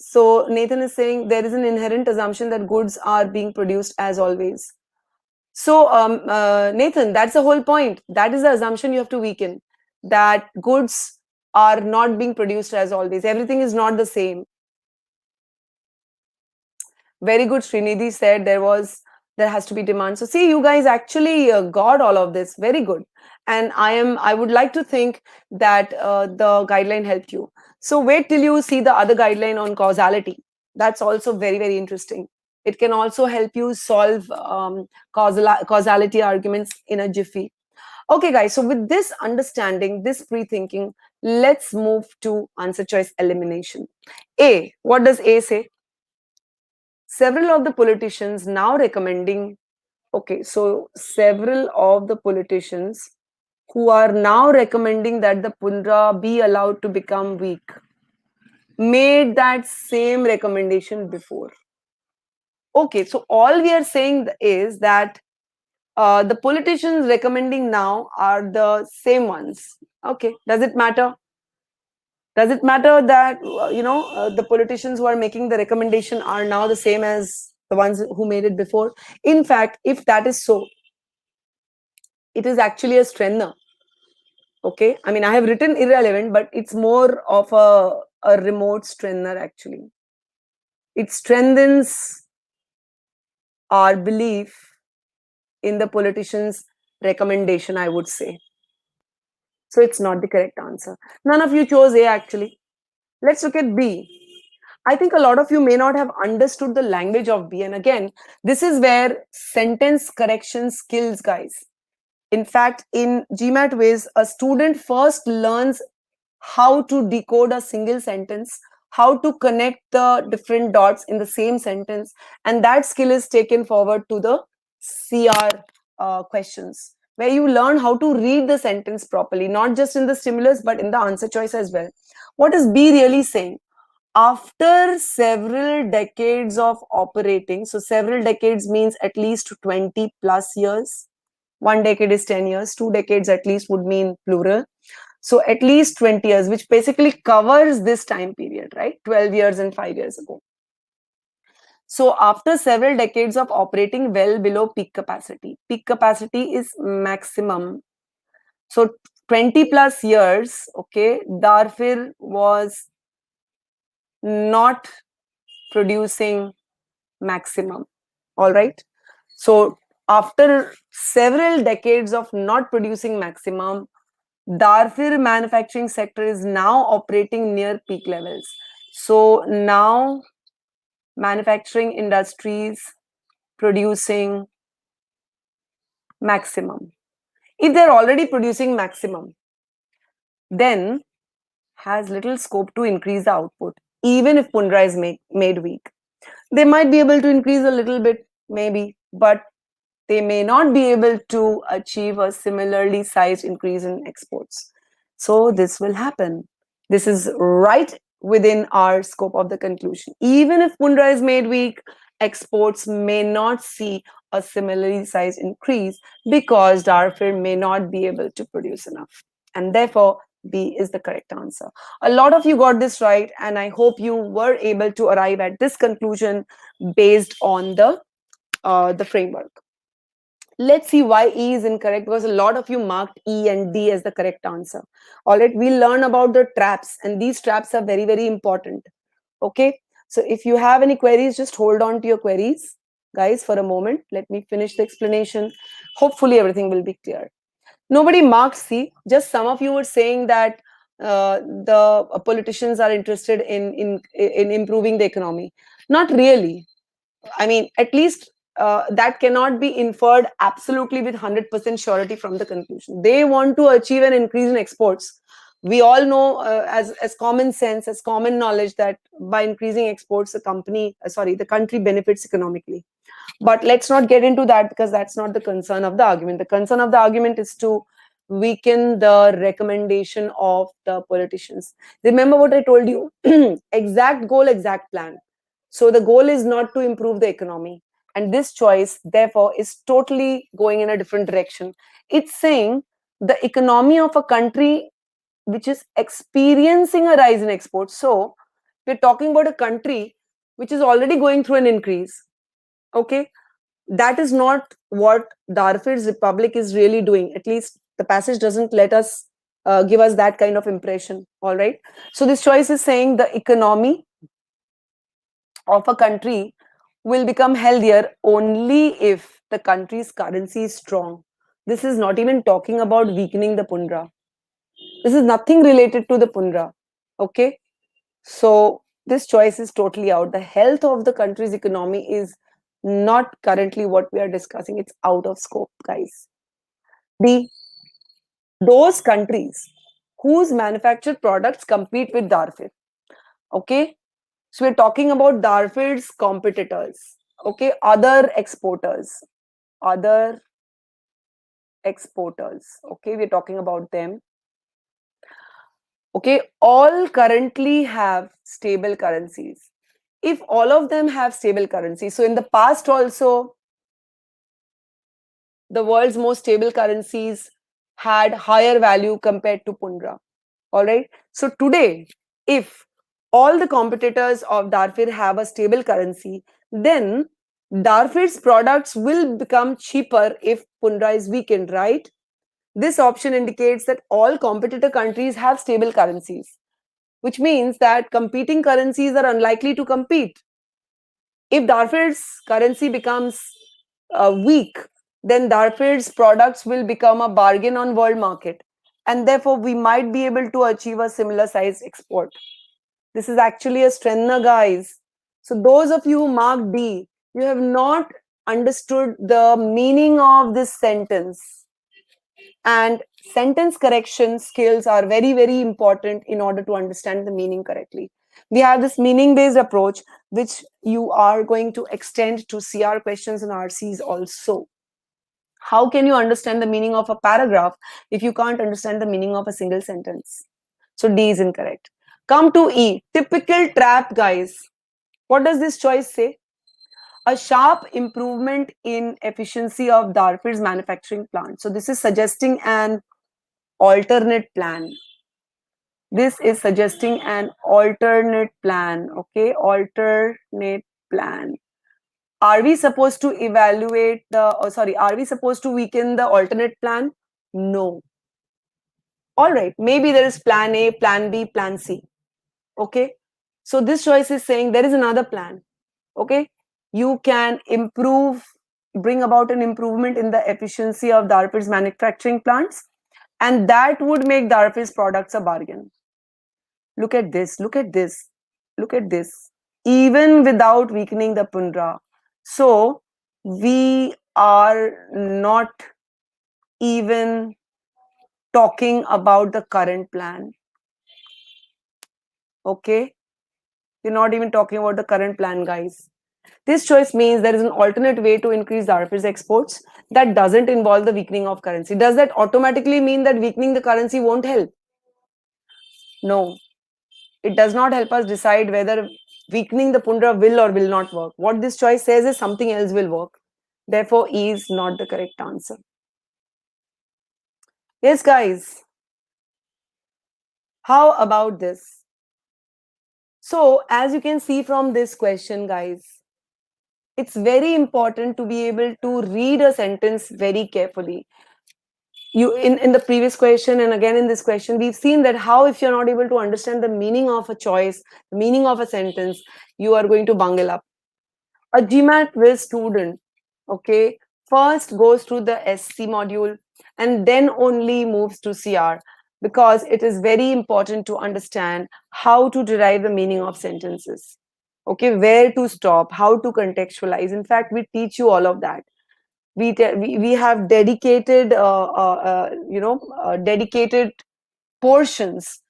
So Nathan is saying there is an inherent assumption that goods are being produced as always. So Nathan, that's the whole point. That is the assumption you have to weaken. That goods are not being produced as always. Everything is not the same. Very good. Srinidhi said there has to be demand. So see, you guys actually got all of this. Very good. And I would like to think that the guideline helped you. So wait till you see the other guideline on causality. That's also very, very interesting. It can also help you solve causality arguments in a jiffy. Okay, guys. So with this understanding, this pre-thinking, let's move to answer choice elimination. A, what does A say? Several of the politicians now recommending, okay, so several of the politicians who are now recommending that the Pundra be allowed to become weak made that same recommendation before. Okay, so all we are saying is that the politicians recommending now are the same ones. Okay, does it matter? Does it matter that the politicians who are making the recommendation are now the same as the ones who made it before? In fact, if that is so, it is actually a strengthener. Okay, I mean, I have written irrelevant, but it's more of a remote strengthener actually. It strengthens our belief in the politician's recommendation, I would say. So it's not the correct answer. None of you chose A actually. Let's look at B. I think a lot of you may not have understood the language of B. And again, this is where sentence correction skills, guys. In fact, in GMAT Wiz, a student first learns how to decode a single sentence, how to connect the different dots in the same sentence, and that skill is taken forward to the CR questions, where you learn how to read the sentence properly, not just in the stimulus, but in the answer choice as well. What is B really saying? After several decades of operating, so several decades means at least 20 plus years. One decade is 10 years, 2 decades at least would mean plural. So at least 20 years, which basically covers this time period, right? 12 years and 5 years ago. So after several decades of operating well below peak capacity is maximum. So 20 plus years, okay, Darfur was not producing maximum. All right. So after several decades of not producing maximum, Darfur manufacturing sector is now operating near peak levels. So now manufacturing industries producing maximum. If they're already producing maximum, then has little scope to increase the output, even if Pundra is made weak. They might be able to increase a little bit, maybe, but they may not be able to achieve a similarly sized increase in exports. So this will happen. This is right within our scope of the conclusion. Even if Pundra is made weak, exports may not see a similarly sized increase because Darfur may not be able to produce enough. And therefore, B is the correct answer. A lot of you got this right, and I hope you were able to arrive at this conclusion based on the framework. Let's see why E is incorrect, because a lot of you marked E and D as the correct answer. All right, we'll learn about the traps, and these traps are very, very important. Okay, so if you have any queries, just hold on to your queries, guys, for a moment. Let me finish the explanation. Hopefully, everything will be clear. Nobody marked C. Just some of you were saying that the politicians are interested in improving the economy. Not really. I mean, at least that cannot be inferred absolutely with 100% surety from the conclusion. They want to achieve an increase in exports. We all know, as common sense, as common knowledge, that by increasing exports, the country benefits economically. But let's not get into that, because that's not the concern of the argument. The concern of the argument is to weaken the recommendation of the politicians. Remember what I told you: exact goal, exact plan. So the goal is not to improve the economy. And this choice, therefore, is totally going in a different direction. It's saying the economy of a country which is experiencing a rise in exports. So we're talking about a country which is already going through an increase. Okay, that is not what Darfur's republic is really doing. At least the passage doesn't let us give us that kind of impression. All right. So this choice is saying the economy of a country will become healthier only if the country's currency is strong. This is not even talking about weakening the Pundra. This is nothing related to the Pundra. Okay. So this choice is totally out. The health of the country's economy is not currently what we are discussing. It's out of scope, guys. B, those countries whose manufactured products compete with Darfur. Okay. So we're talking about Darfur's competitors. Okay. Other exporters. Other exporters. Okay. We're talking about them. Okay. All currently have stable currencies. If all of them have stable currency, so in the past also, the world's most stable currencies had higher value compared to Pundra. All right. So today, if all the competitors of Darfur have a stable currency, then Darfur's products will become cheaper if Pundra is weakened, right? This option indicates that all competitor countries have stable currencies, which means that competing currencies are unlikely to compete. If Darfur's currency becomes weak, then Darfur's products will become a bargain on world market, and therefore we might be able to achieve a similar size export. This is actually a strengthener, guys. So those of you who marked D, you have not understood the meaning of this sentence. And sentence correction skills are very, very important in order to understand the meaning correctly. We have this meaning based approach, which you are going to extend to CR questions and RCs also. How can you understand the meaning of a paragraph if you can't understand the meaning of a single sentence? So D is incorrect. Come to E, typical trap, guys. What does this choice say? A sharp improvement in efficiency of Darfur's manufacturing plant. So this is suggesting an alternate plan. This is suggesting an alternate plan. Okay, alternate plan. Are we supposed to evaluate the, are we supposed to weaken the alternate plan? No. All right, maybe there is plan A, plan B, plan C. Okay, so this choice is saying there is another plan. Okay, you can improve, bring about an improvement in the efficiency of Darfur's manufacturing plants, and that would make Darfur's products a bargain. Look at this, look at this, look at this. Even without weakening the Pundra. So we are not even talking about the current plan. Okay, we're not even talking about the current plan, guys. This choice means there is an alternate way to increase Darfur's exports that doesn't involve the weakening of currency. Does that automatically mean that weakening the currency won't help? No, it does not help us decide whether weakening the Pundra will or will not work. What this choice says is something else will work. Therefore, E is not the correct answer. Yes, guys. How about this? So, as you can see from this question, guys, it's very important to be able to read a sentence very carefully. You in the previous question and again in this question, we've seen that how if you're not able to understand the meaning of a choice, the meaning of a sentence, you are going to bungle up. A GMAT Wiz student, okay, first goes through the SC module and then only moves to CR, because it is very important to understand how to derive the meaning of sentences. Okay, where to stop, how to contextualize. In fact, we teach you all of that. We have dedicated dedicated portions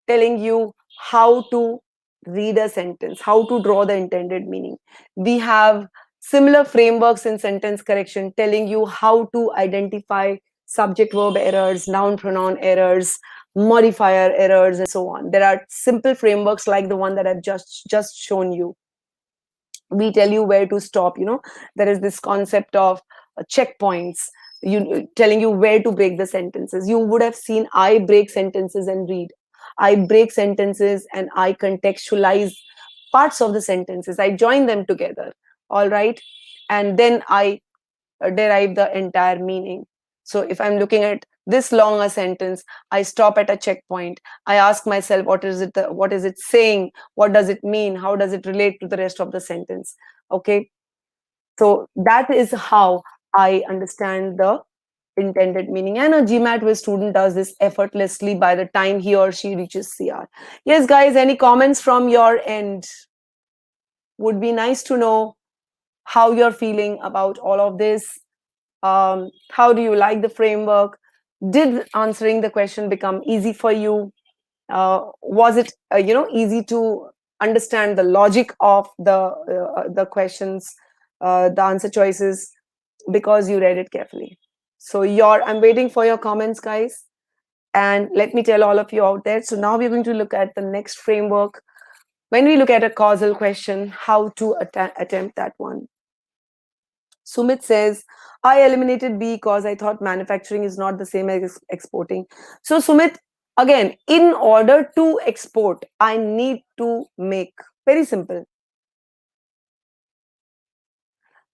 telling you how to read a sentence, how to draw the intended meaning. We have similar frameworks in sentence correction telling you how to identify subject verb errors, noun pronoun errors, modifier errors, and so on. There are simple frameworks like the one that I've just shown you. We tell you where to stop. There is this concept of checkpoints, telling you where to break the sentences. You would have seen I break sentences and read. I break sentences and I contextualize parts of the sentences. I join them together. All right, and then I derive the entire meaning. So if I'm looking at this long a sentence, I stop at a checkpoint. I ask myself, what is it saying? What does it mean? How does it relate to the rest of the sentence? Okay, so that is how I understand the intended meaning, and a GMAT Wiz student does this effortlessly by the time he or she reaches CR. Yes, guys, any comments from your end? Would be nice to know how you're feeling about all of this. How do you like the framework? Did answering the question become easy for you? Was it easy to understand the logic of the questions, the answer choices, because you read it carefully? So I'm waiting for your comments, guys. And let me tell all of you out there. So now we're going to look at the next framework. When we look at a causal question, how to attempt that one. Sumit says, I eliminated B because I thought manufacturing is not the same as exporting. So Sumit, again, in order to export, I need to make. Very simple.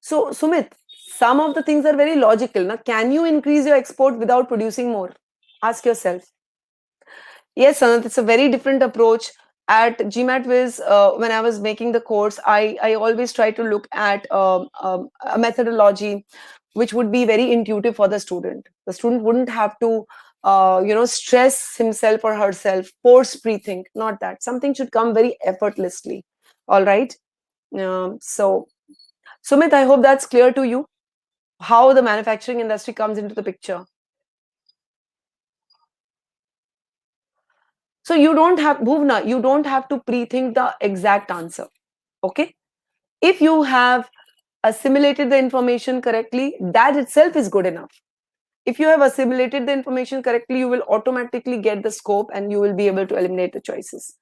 So Sumit, some of the things are very logical. Now, can you increase your export without producing more? Ask yourself. Yes, Sanat, it's a very different approach. At GMAT Wiz, when I was making the course, I always try to look at a methodology which would be very intuitive for the student. The student wouldn't have to, stress himself or herself, force pre-think, not that. Something should come very effortlessly. All right. So, Sumit, I hope that's clear to you, how the manufacturing industry comes into the picture. So you don't have, Bhuvna, you don't have to pre-think the exact answer. Okay? If you have assimilated the information correctly, that itself is good enough. If you have assimilated the information correctly, you will automatically get the scope and you will be able to eliminate the choices.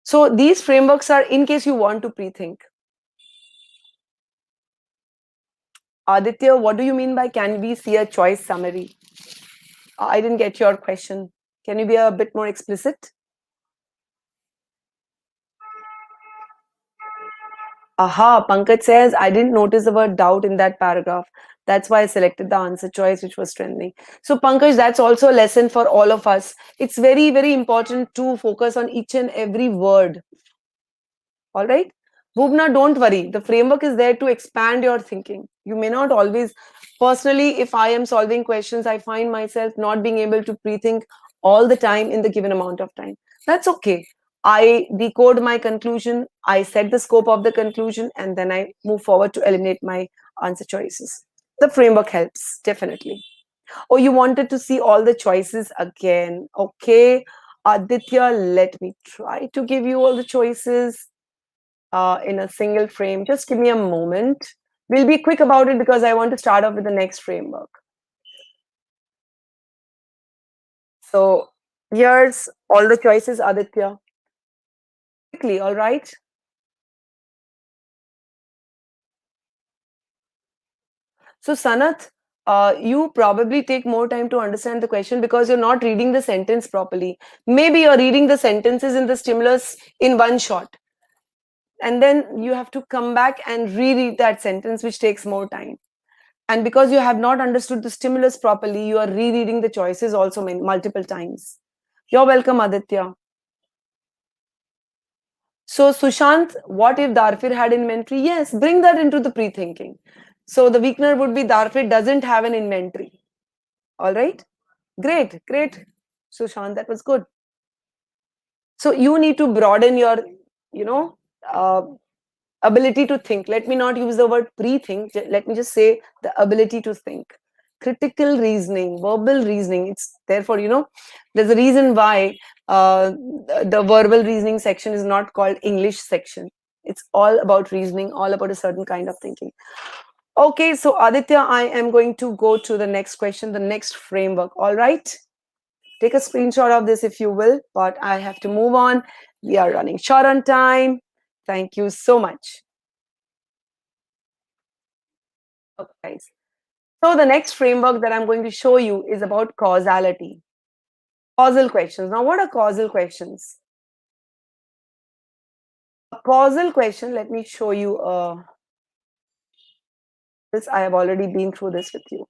So these frameworks are in case you want to pre-think. Aditya, what do you mean by can we see a choice summary? I didn't get your question. Can you be a bit more explicit? Aha, Pankaj says, I didn't notice the word doubt in that paragraph. That's why I selected the answer choice, which was trending. So, Pankaj, that's also a lesson for all of us. It's very, very important to focus on each and every word. All right? Bhuvna, don't worry. The framework is there to expand your thinking. You may not always, personally, if I am solving questions, I find myself not being able to pre think all the time in the given amount of time. That's okay. I decode my conclusion, I set the scope of the conclusion, and then I move forward to eliminate my answer choices. The framework helps, definitely. Oh, you wanted to see all the choices again. Okay. Aditya, let me try to give you all the choices in a single frame. Just give me a moment. We'll be quick about it because I want to start off with the next framework. So here's all the choices, Aditya. Quickly, all right? So Sanath, you probably take more time to understand the question because you're not reading the sentence properly. Maybe you're reading the sentences in the stimulus in one shot. And then you have to come back and reread that sentence, which takes more time. And because you have not understood the stimulus properly, you are rereading the choices also multiple times. You're welcome, Aditya. So, Sushant, what if Darfir had inventory? Yes, bring that into the pre-thinking. So, the weakener would be Darfir doesn't have an inventory. All right? Great, great. Sushant, that was good. So, you need to broaden your, you know, uh, ability to think. Let me not use the word pre-think. Let me just say the ability to think. Critical reasoning, verbal reasoning. It's therefore, there's a reason why the verbal reasoning section is not called English section. It's all about reasoning, all about a certain kind of thinking. Okay, so Aditya, I am going to go to the next question, the next framework. All right. Take a screenshot of this if you will, but I have to move on. We are running short on time. Thank you so much. Okay, guys. So the next framework that I'm going to show you is about causality. Causal questions. Now, what are causal questions? A causal question, let me show you this. I have already been through this with you.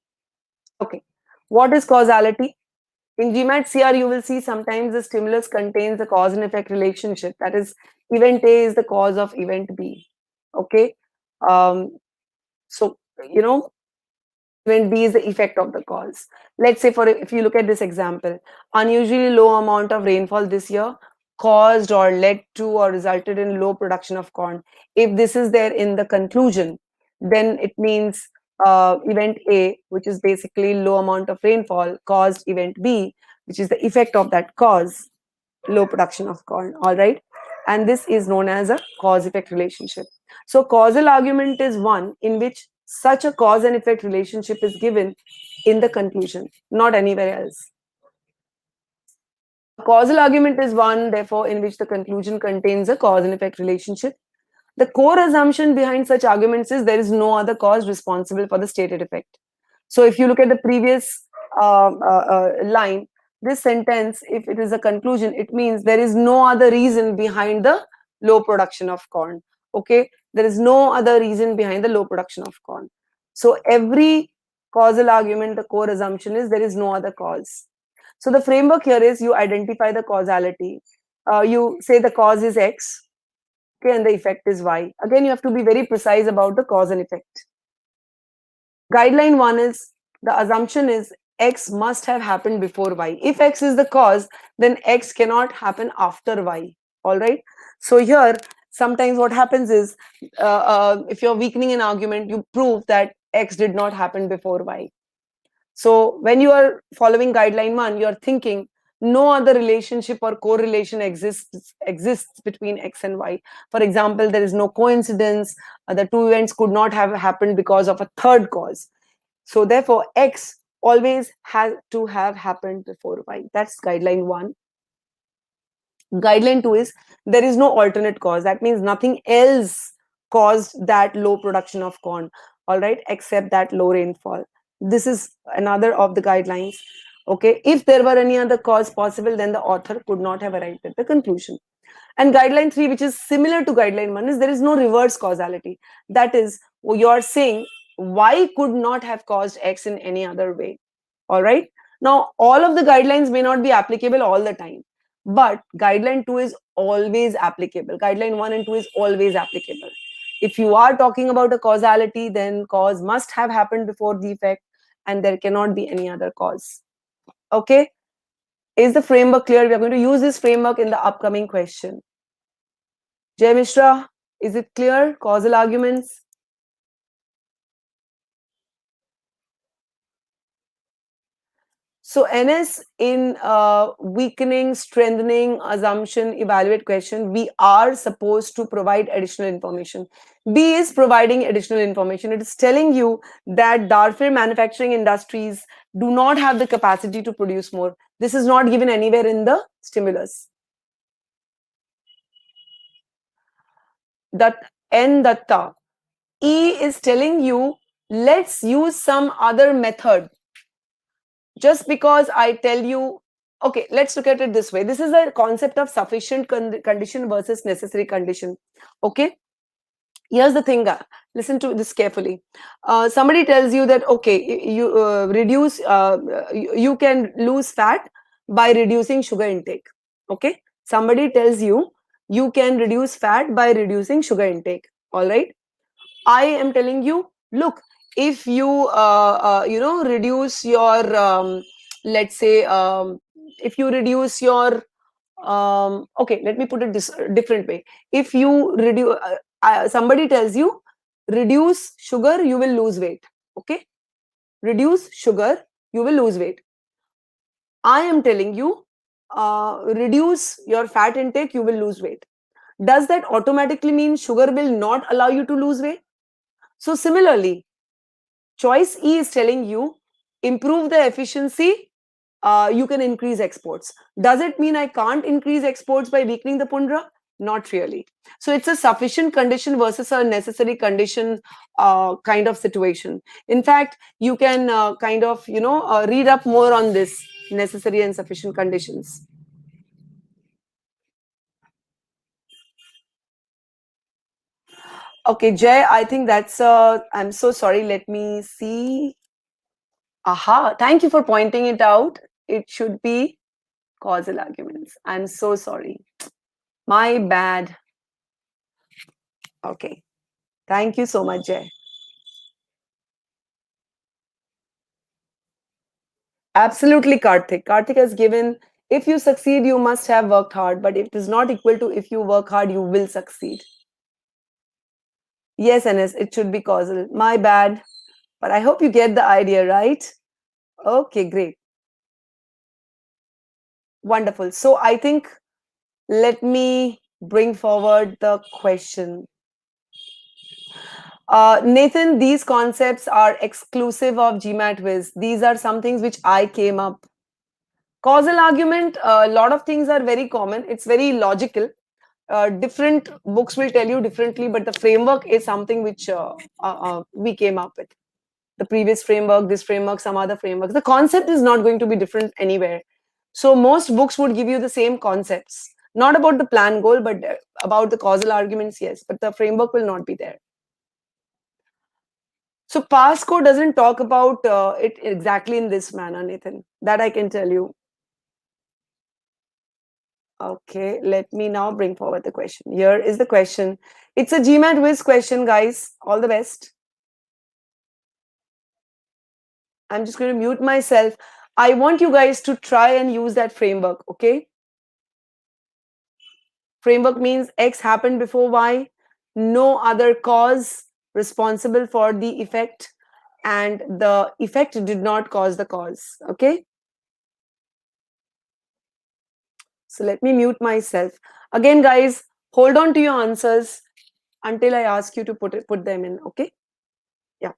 Okay. What is causality? In GMAT CR, you will see sometimes the stimulus contains a cause and effect relationship. That is, event A is the cause of event B. Okay. So, event B is the effect of the cause. Let's say if you look at this example, unusually low amount of rainfall this year caused or led to or resulted in low production of corn. If this is there in the conclusion, then it means event A, which is basically low amount of rainfall, caused event B, which is the effect of that cause, low production of corn. All right. And this is known as a cause effect relationship. So, causal argument is one in which such a cause and effect relationship is given in the conclusion, not anywhere else. A causal argument is one, therefore, in which the conclusion contains a cause and effect relationship. The core assumption behind such arguments is there is no other cause responsible for the stated effect. So, if you look at the previous line, this sentence, if it is a conclusion, it means there is no other reason behind the low production of corn. Okay, there is no other reason behind the low production of corn. So, every causal argument, the core assumption is there is no other cause. So, the framework here is you identify the causality. You say the cause is X, okay, and the effect is Y. Again, you have to be very precise about the cause and effect. Guideline one is the assumption is X must have happened before Y. If X is the cause, then X cannot happen after Y. All right. So here, sometimes what happens is if you're weakening an argument, you prove that X did not happen before Y. So when you are following guideline one, you're thinking no other relationship or correlation exists between X and Y. For example, there is no coincidence. The two events could not have happened because of a third cause. So therefore, X always has to have happened before Y. That's guideline 1. Guideline 2 is there is no alternate cause. That means nothing else caused that low production of corn, all right, except that low rainfall. This is another of the guidelines. Okay, if there were any other cause possible, then the author could not have arrived at the conclusion. And guideline 3, which is similar to guideline 1, is there is no reverse causality. That is, you are saying Y could not have caused X in any other way. All right. Now, all of the guidelines may not be applicable all the time, but guideline 2 is always applicable. Guideline 1 and 2 is always applicable. If you are talking about a causality, then cause must have happened before the effect, and there cannot be any other cause. Okay. Is the framework clear? We are going to use this framework in the upcoming question. Jay Mishra, is it clear? Causal arguments? So NS in weakening, strengthening, assumption, evaluate question, we are supposed to provide additional information. B is providing additional information. It is telling you that Darfur manufacturing industries do not have the capacity to produce more. This is not given anywhere in the stimulus. That N Datta. E is telling you, let's use some other method. Just because I tell you, okay, let's look at it this way. This is the concept of sufficient condition versus necessary condition. Okay, here's the thing. Listen to this carefully. Somebody tells you that, okay, you reduce, you can lose fat by reducing sugar intake. Okay, somebody tells you you can reduce fat by reducing sugar intake. All right, I am telling you, look, if you reduce your let's say if you reduce your okay, let me put it this different way. If you reduce, somebody tells you reduce sugar, you will lose weight. Okay, reduce sugar, you will lose weight. I am telling you reduce your fat intake, you will lose weight. Does that automatically mean sugar will not allow you to lose weight? So similarly, choice E is telling you improve the efficiency, you can increase exports. Does it mean I can't increase exports by weakening the Pundra? Not really. So it's a sufficient condition versus a necessary condition kind of situation. In fact, you can kind of, read up more on this necessary and sufficient conditions. Okay, Jay, I think that's, I'm so sorry. Let me see. Aha, thank you for pointing it out. It should be causal arguments. I'm so sorry. My bad. Okay. Thank you so much, Jay. Absolutely, Karthik. Karthik has given, if you succeed, you must have worked hard. But it is not equal to if you work hard, you will succeed. Yes, Anas, it should be causal. My bad. But I hope you get the idea, right? Okay, great. Wonderful. So I think let me bring forward the question. Nathan, these concepts are exclusive of GMAT Wiz. These are some things which I came up. Causal argument, a lot of things are very common. It's very logical. Different books will tell you differently, but the framework is something which we came up with. The previous framework, this framework, some other frameworks. The concept is not going to be different anywhere. So most books would give you the same concepts. Not about the plan goal, but about the causal arguments, yes. But the framework will not be there. So passcode doesn't talk about it exactly in this manner, Nathan. That I can tell you. Okay, let me now bring forward the question. Here is the question. It's a GMAT Wiz question, guys. All the best. I'm just going to mute myself. I want you guys to try and use that framework, okay? Framework means X happened before Y, no other cause responsible for the effect, and the effect did not cause the cause, okay? So let me mute myself. Again, guys, hold on to your answers until I ask you to put them in, okay? Yeah.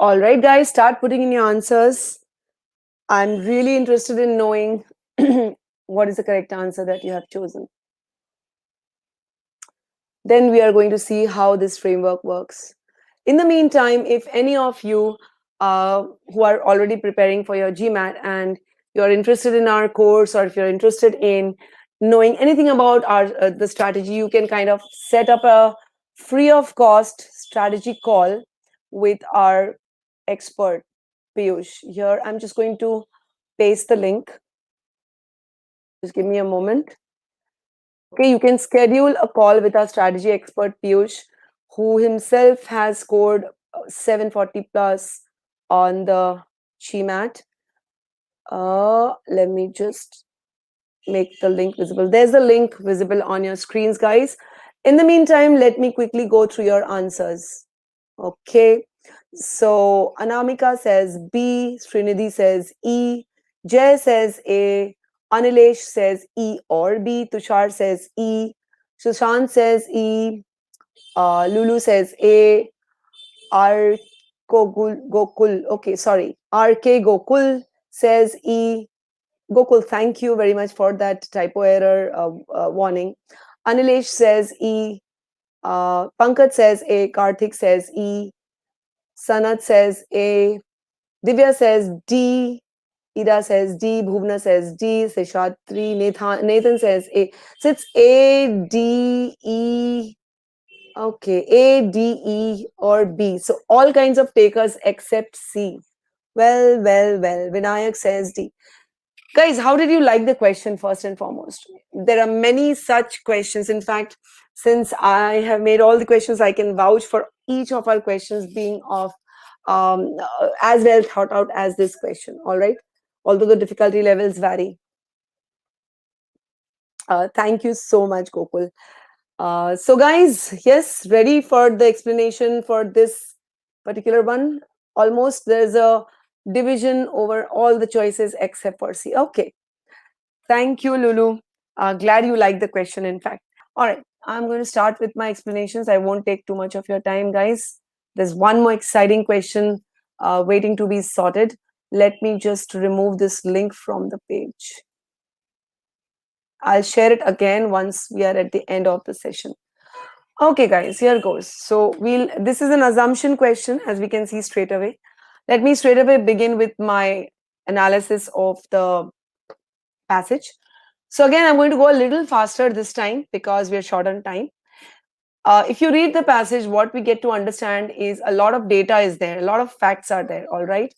All right, guys, start putting in your answers. I'm really interested in knowing what is the correct answer that you have chosen. Then we are going to see how this framework works. In the meantime, if any of you who are already preparing for your GMAT and you're interested in our course, or if you're interested in knowing anything about the strategy, you can kind of set up a free of cost strategy call with our expert, Piyush. Here, I'm just going to paste the link. Just give me a moment. Okay, you can schedule a call with our strategy expert Piyush, who himself has scored 740 plus on the GMAT. Let me just make the link visible. There's the link visible on your screens, guys. In the meantime, let me quickly go through your answers. Okay, so Anamika says B, Srinidhi says E, Jay says A, Anilesh says E or B, Tushar says E, Sushant says E, Lulu says A, R Gokul, okay, sorry, RK Gokul says E. Gokul, thank you very much for that typo error warning. Anilesh says E. Pankaj says A. Karthik says E. Sanat says A. Divya says D. Ida says D. Bhuvna says D. Seshatri. Nathan says A. So it's A, D, E. Okay, A, D, E, or B. So all kinds of takers except C. Well, well, well. Vinayak says D. Guys, how did you like the question first and foremost? There are many such questions. In fact, since I have made all the questions, I can vouch for each of our questions being of as well thought out as this question. All right, although the difficulty levels vary. Thank you so much, Gokul. So, guys, yes, ready for the explanation for this particular one? Almost there's a division over all the choices except for C. Okay. Thank you, Lulu. Glad you liked the question, in fact. All right, I'm going to start with my explanations. I won't take too much of your time, guys. There's one more exciting question waiting to be sorted. Let me just remove this link from the page. I'll share it again once we are at the end of the session. Okay, guys, here goes. So this is an assumption question, as we can see straight away. Let me straight away begin with my analysis of the passage. So again, I'm going to go a little faster this time because we're short on time. If you read the passage, what we get to understand is a lot of data is there, a lot of facts are there, all right?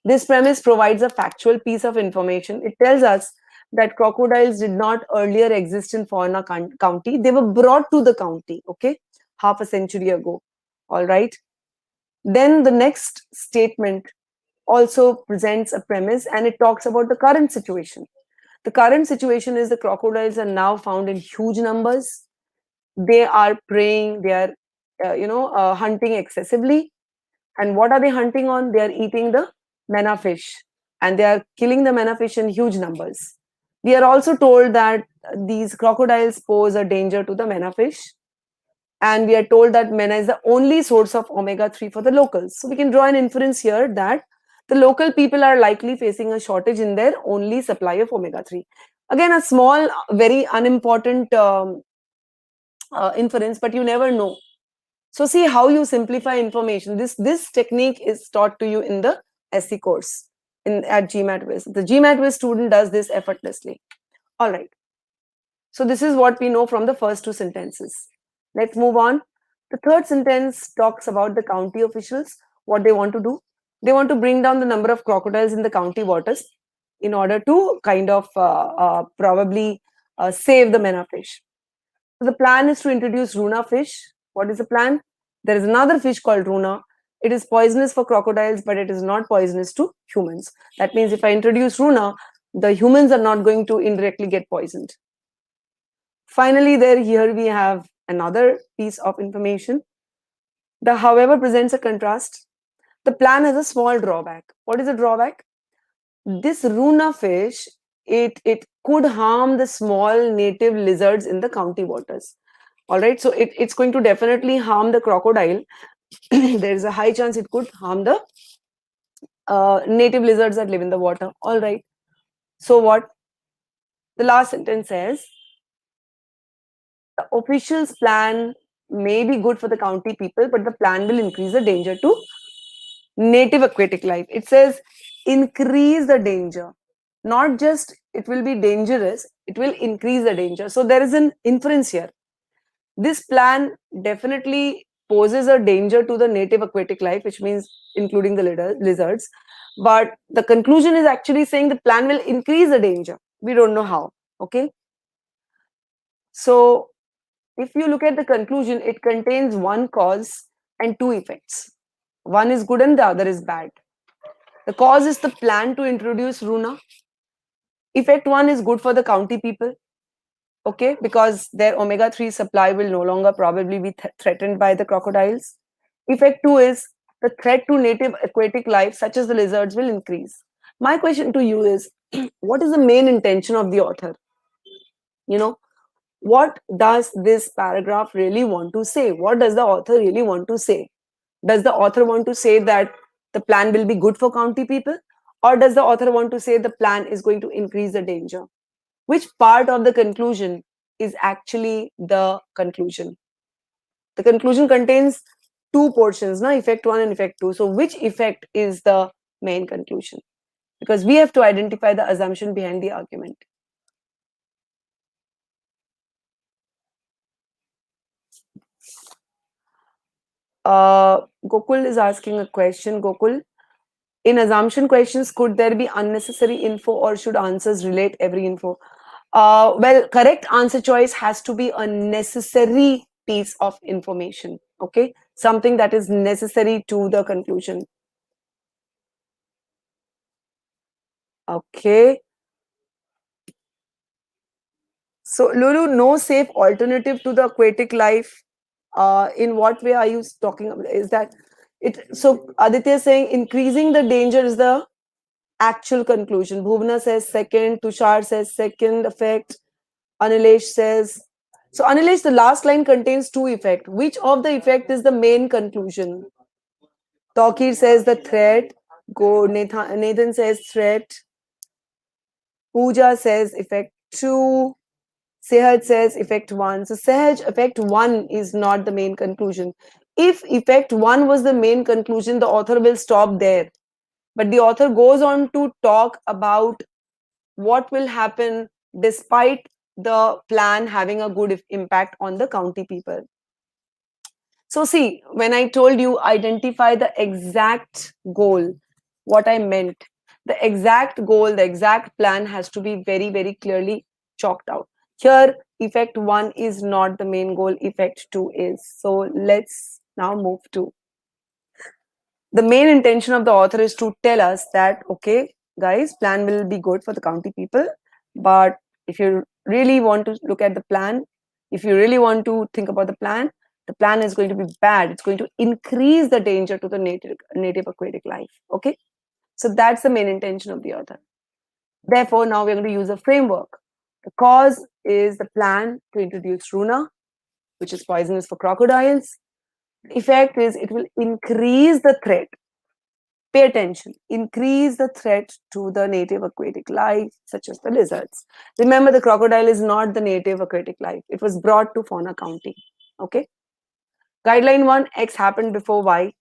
This premise provides a factual piece of information. It tells us that crocodiles did not earlier exist in Fauna County. They were brought to the county, okay, half a century ago, all right? Then the next statement also presents a premise and it talks about the current situation. The current situation is the crocodiles are now found in huge numbers. They are preying, they are, hunting excessively. And what are they hunting on? They are eating the manna fish and they are killing the manna fish in huge numbers. We are also told that these crocodiles pose a danger to the manna fish. And we are told that manna is the only source of omega-3 for the locals. So we can draw an inference here that the local people are likely facing a shortage in their only supply of omega-3. Again, a small, very unimportant inference, but you never know. So see how you simplify information. This technique is taught to you in the SC course at GMAT Wiz. The GMAT Wiz student does this effortlessly. All right. So this is what we know from the first two sentences. Let's move on. The third sentence talks about the county officials, what they want to do. They want to bring down the number of crocodiles in the county waters in order to kind of probably save the manna fish. So the plan is to introduce Runa fish. What is the plan? There is another fish called Runa. It is poisonous for crocodiles, but it is not poisonous to humans. That means if I introduce Runa, the humans are not going to indirectly get poisoned. Finally, here we have another piece of information. The however presents a contrast. The plan has a small drawback. What is the drawback? This Runa fish, it could harm the small native lizards in the county waters. All right, so it's going to definitely harm the crocodile. There is a high chance it could harm the native lizards that live in the water. All right, so what the last sentence says, the official's plan may be good for the county people, but the plan will increase the danger to native aquatic life. It says increase the danger, not just it will be dangerous, it will increase the danger. So there is an inference here. This plan definitely poses a danger to the native aquatic life, which means including the lizards. But the conclusion is actually saying the plan will increase the danger. We don't know how. Okay. So if you look at the conclusion, it contains one cause and two effects. One is good and the other is bad. The cause is the plan to introduce Runa. Effect one is good for the county people. Okay, because their omega-3 supply will no longer probably be threatened by the crocodiles. Effect two is the threat to native aquatic life, such as the lizards, will increase. My question to you is, what is the main intention of the author? You know, what does this paragraph really want to say? What does the author really want to say? Does the author want to say that the plan will be good for county people? Or does the author want to say the plan is going to increase the danger? Which part of the conclusion is actually the conclusion. The conclusion contains two portions, na? Effect 1 and effect 2. So which effect is the main conclusion? Because we have to identify the assumption behind the argument. Gokul is asking a question. Gokul, in assumption questions, could there be unnecessary info or should answers relate every info? Well, correct answer choice has to be a necessary piece of information. Okay, something that is necessary to the conclusion. Okay. So, Lulu, no safe alternative to the aquatic life. In what way are you talking about? Is that it? So, Aditya is saying increasing the danger is the actual conclusion. Bhuvna says second. Tushar says second effect. Anilesh says. So, Anilesh, the last line contains two effects. Which of the effect is the main conclusion? Tawkir says the threat. Go. Nathan says threat. Pooja says effect 2. Sehaj says effect 1. So Sehaj, effect 1 is not the main conclusion. If effect 1 was the main conclusion, the author will stop there. But the author goes on to talk about what will happen despite the plan having a good impact on the county people. So see, when I told you identify the exact goal, what I meant, the exact goal, the exact plan has to be very, very clearly chalked out. Here, effect 1 is not the main goal, effect 2 is. So let's now move to the main intention of the author is to tell us that, okay, guys, plan will be good for the county people, but if you really want to look at the plan, if you really want to think about the plan is going to be bad. It's going to increase the danger to the native aquatic life. Okay, so that's the main intention of the author. Therefore, now we're going to use a framework. The cause is the plan to introduce Runa, which is poisonous for crocodiles. The effect is it will increase the threat. Pay attention. Increase the threat to the native aquatic life, such as the lizards. Remember, the crocodile is not the native aquatic life. It was brought to fauna county. Okay. Guideline 1, X happened before Y.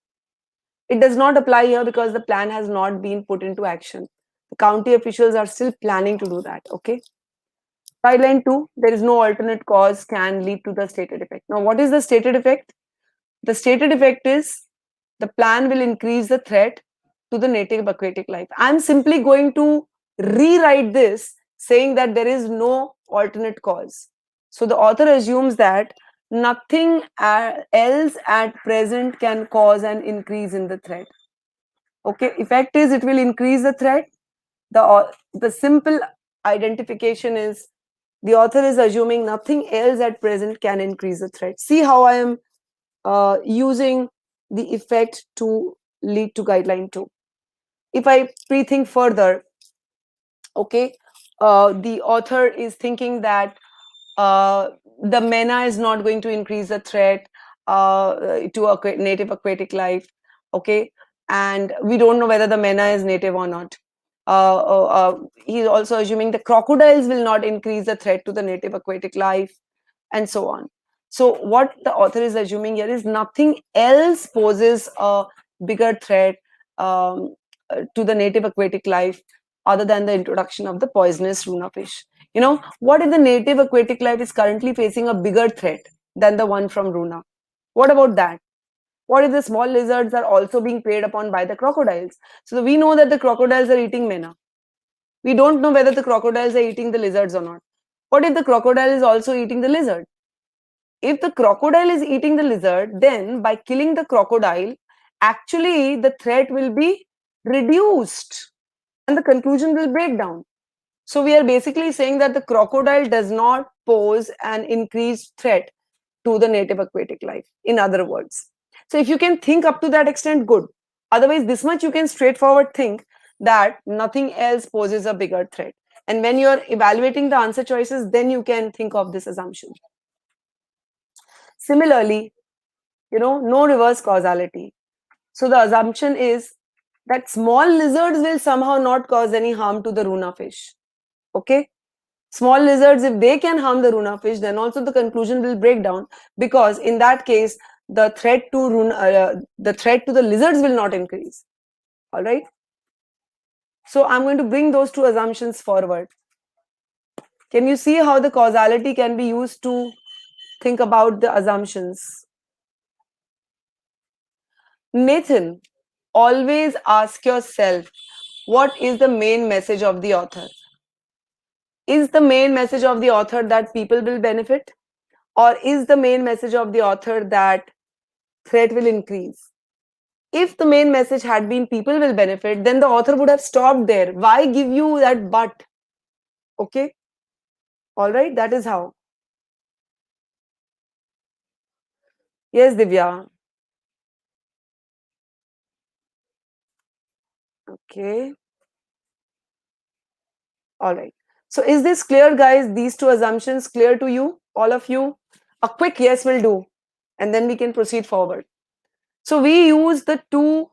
It does not apply here because the plan has not been put into action. The county officials are still planning to do that. Okay. Guideline 2, there is no alternate cause can lead to the stated effect. Now, what is the stated effect? The stated effect is the plan will increase the threat to the native aquatic life. I'm simply going to rewrite this saying that there is no alternate cause. So the author assumes that nothing else at present can cause an increase in the threat. Okay, effect is it will increase the threat. The simple identification is the author is assuming nothing else at present can increase the threat. See how I am using the effect to lead to guideline 2. If I pre-think further, okay, the author is thinking that the MENA is not going to increase the threat to native aquatic life, okay, and we don't know whether the MENA is native or not. He's also assuming the crocodiles will not increase the threat to the native aquatic life, and so on. So what the author is assuming here is nothing else poses a bigger threat to the native aquatic life other than the introduction of the poisonous Runa fish. You know, what if the native aquatic life is currently facing a bigger threat than the one from Runa? What about that? What if the small lizards are also being preyed upon by the crocodiles? So we know that the crocodiles are eating MENA. We don't know whether the crocodiles are eating the lizards or not. What if the crocodile is also eating the lizard? If the crocodile is eating the lizard, then by killing the crocodile, actually the threat will be reduced and the conclusion will break down. So we are basically saying that the crocodile does not pose an increased threat to the native aquatic life, in other words. So if you can think up to that extent, good. Otherwise, this much you can straightforward think that nothing else poses a bigger threat. And when you're evaluating the answer choices, then you can think of this assumption. Similarly, no reverse causality. So the assumption is that small lizards will somehow not cause any harm to the Runa fish. Okay? Small lizards, if they can harm the Runa fish, then also the conclusion will break down, because in that case, the threat to the lizards will not increase. All right. So I'm going to bring those two assumptions forward. Can you see how the causality can be used to think about the assumptions? Nathan, always ask yourself, what is the main message of the author? Is the main message of the author that people will benefit? Or is the main message of the author that threat will increase? If the main message had been people will benefit, then the author would have stopped there. Why give you that but? Okay. All right. That is how. Yes, Divya. Okay. All right. So is this clear, guys? These two assumptions clear to you, all of you? A quick yes will do, and then we can proceed forward. So we use the two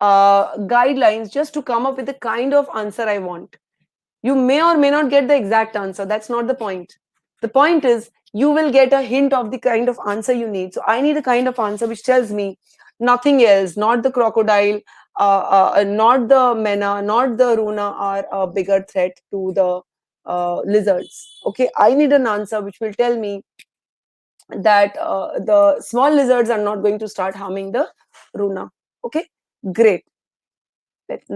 guidelines just to come up with the kind of answer I want. You may or may not get the exact answer. That's not the point. The point is you will get a hint of the kind of answer you need. So I need a kind of answer which tells me nothing else, not the crocodile, not the mena, not the runa are a bigger threat to the lizards. Okay, I need an answer which will tell me that the small lizards are not going to start harming the runa. Okay, great. Let's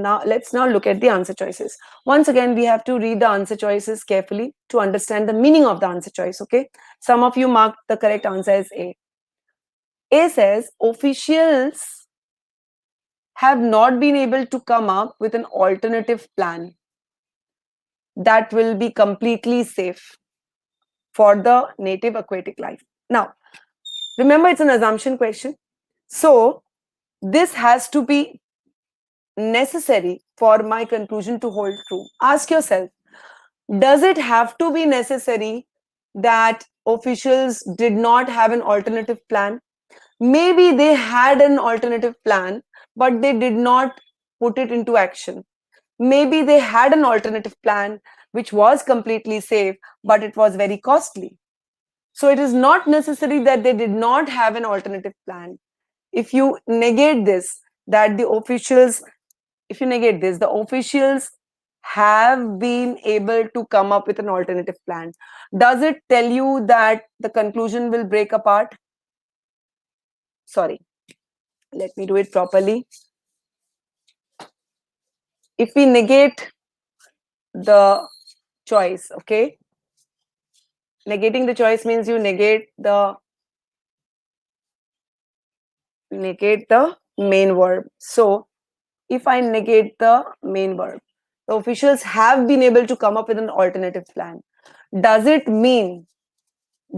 now look at the answer choices. Once again, we have to read the answer choices carefully to understand the meaning of the answer choice. Okay, some of you marked the correct answer as A. A says officials have not been able to come up with an alternative plan that will be completely safe for the native aquatic life. Now, remember, it's an assumption question. So, this has to be necessary for my conclusion to hold true. Ask yourself, does it have to be necessary that officials did not have an alternative plan? Maybe they had an alternative plan, but they did not put it into action. Maybe they had an alternative plan which was completely safe, but it was very costly. So it is not necessary that they did not have an alternative plan. If you negate this, that the officials, if you negate this, the officials have been able to come up with an alternative plan. Does it tell you that the conclusion will break apart? Sorry, let me do it properly. If we negate the choice, okay, negating the choice means you negate the main verb. So if I negate the main verb, the officials have been able to come up with an alternative plan. Does it mean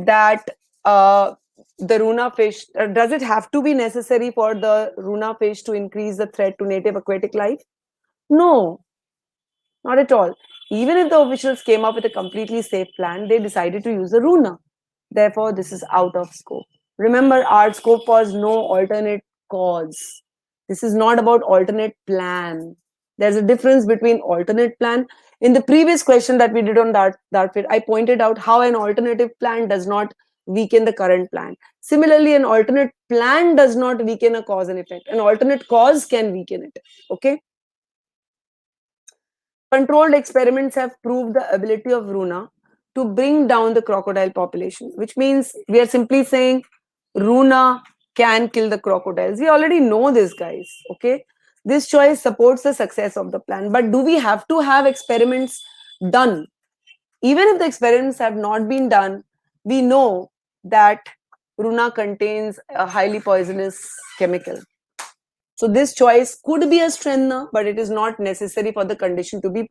that the Runa fish, does it have to be necessary for the Runa fish to increase the threat to native aquatic life? No, not at all. Even if the officials came up with a completely safe plan, they decided to use the Runa. Therefore, this is out of scope. Remember, our scope was no alternate cause. This is not about alternate plan. There's a difference between alternate plan. In the previous question that we did on that fit, I pointed out how an alternative plan does not weaken the current plan. Similarly, an alternate plan does not weaken a cause and effect. An alternate cause can weaken it. Okay. Controlled experiments have proved the ability of Runa to bring down the crocodile population, which means we are simply saying Runa can kill the crocodiles. We already know this, guys. Okay. This choice supports the success of the plan. But do we have to have experiments done? Even if the experiments have not been done, we know that Runa contains a highly poisonous chemical. So this choice could be a strengthener, but it is not necessary for the condition to be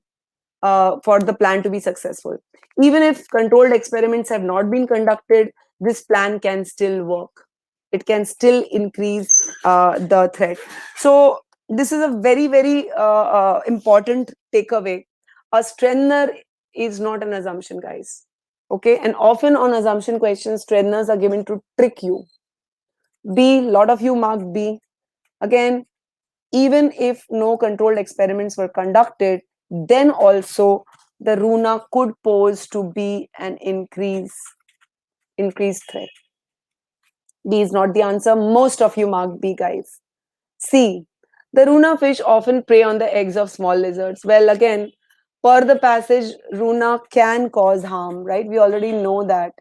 for the plan to be successful. Even if controlled experiments have not been conducted, this plan can still work. It can still increase the threat. So this is a very, very important takeaway. A strengthener is not an assumption, guys. Okay, and often on assumption questions, strengtheners are given to trick you. B, lot of you marked B. Again, even if no controlled experiments were conducted, then also the Runa could pose to be an increased threat? B is not the answer. Most of you marked B, guys. C. The Runa fish often prey on the eggs of small lizards. Well, again, per the passage, Runa can cause harm, right? We already know that.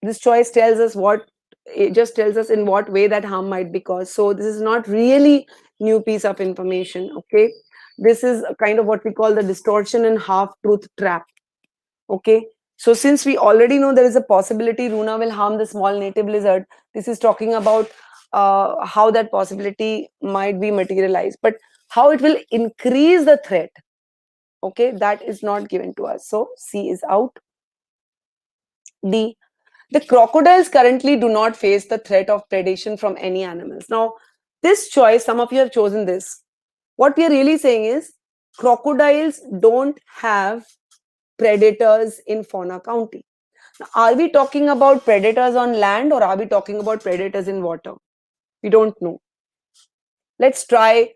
This choice tells us what, it just tells us in what way that harm might be caused. So this is not really new piece of information, okay? This is a kind of what we call the distortion and half truth trap, okay? So since we already know there is a possibility Runa will harm the small native lizard, this is talking about how that possibility might be materialized, but how it will increase the threat, okay, that is not given to us. So C is out. D. The crocodiles currently do not face the threat of predation from any animals. Now, this choice, some of you have chosen this. What we are really saying is crocodiles don't have predators in Fauna County. Now, are we talking about predators on land or are we talking about predators in water? We don't know. Let's try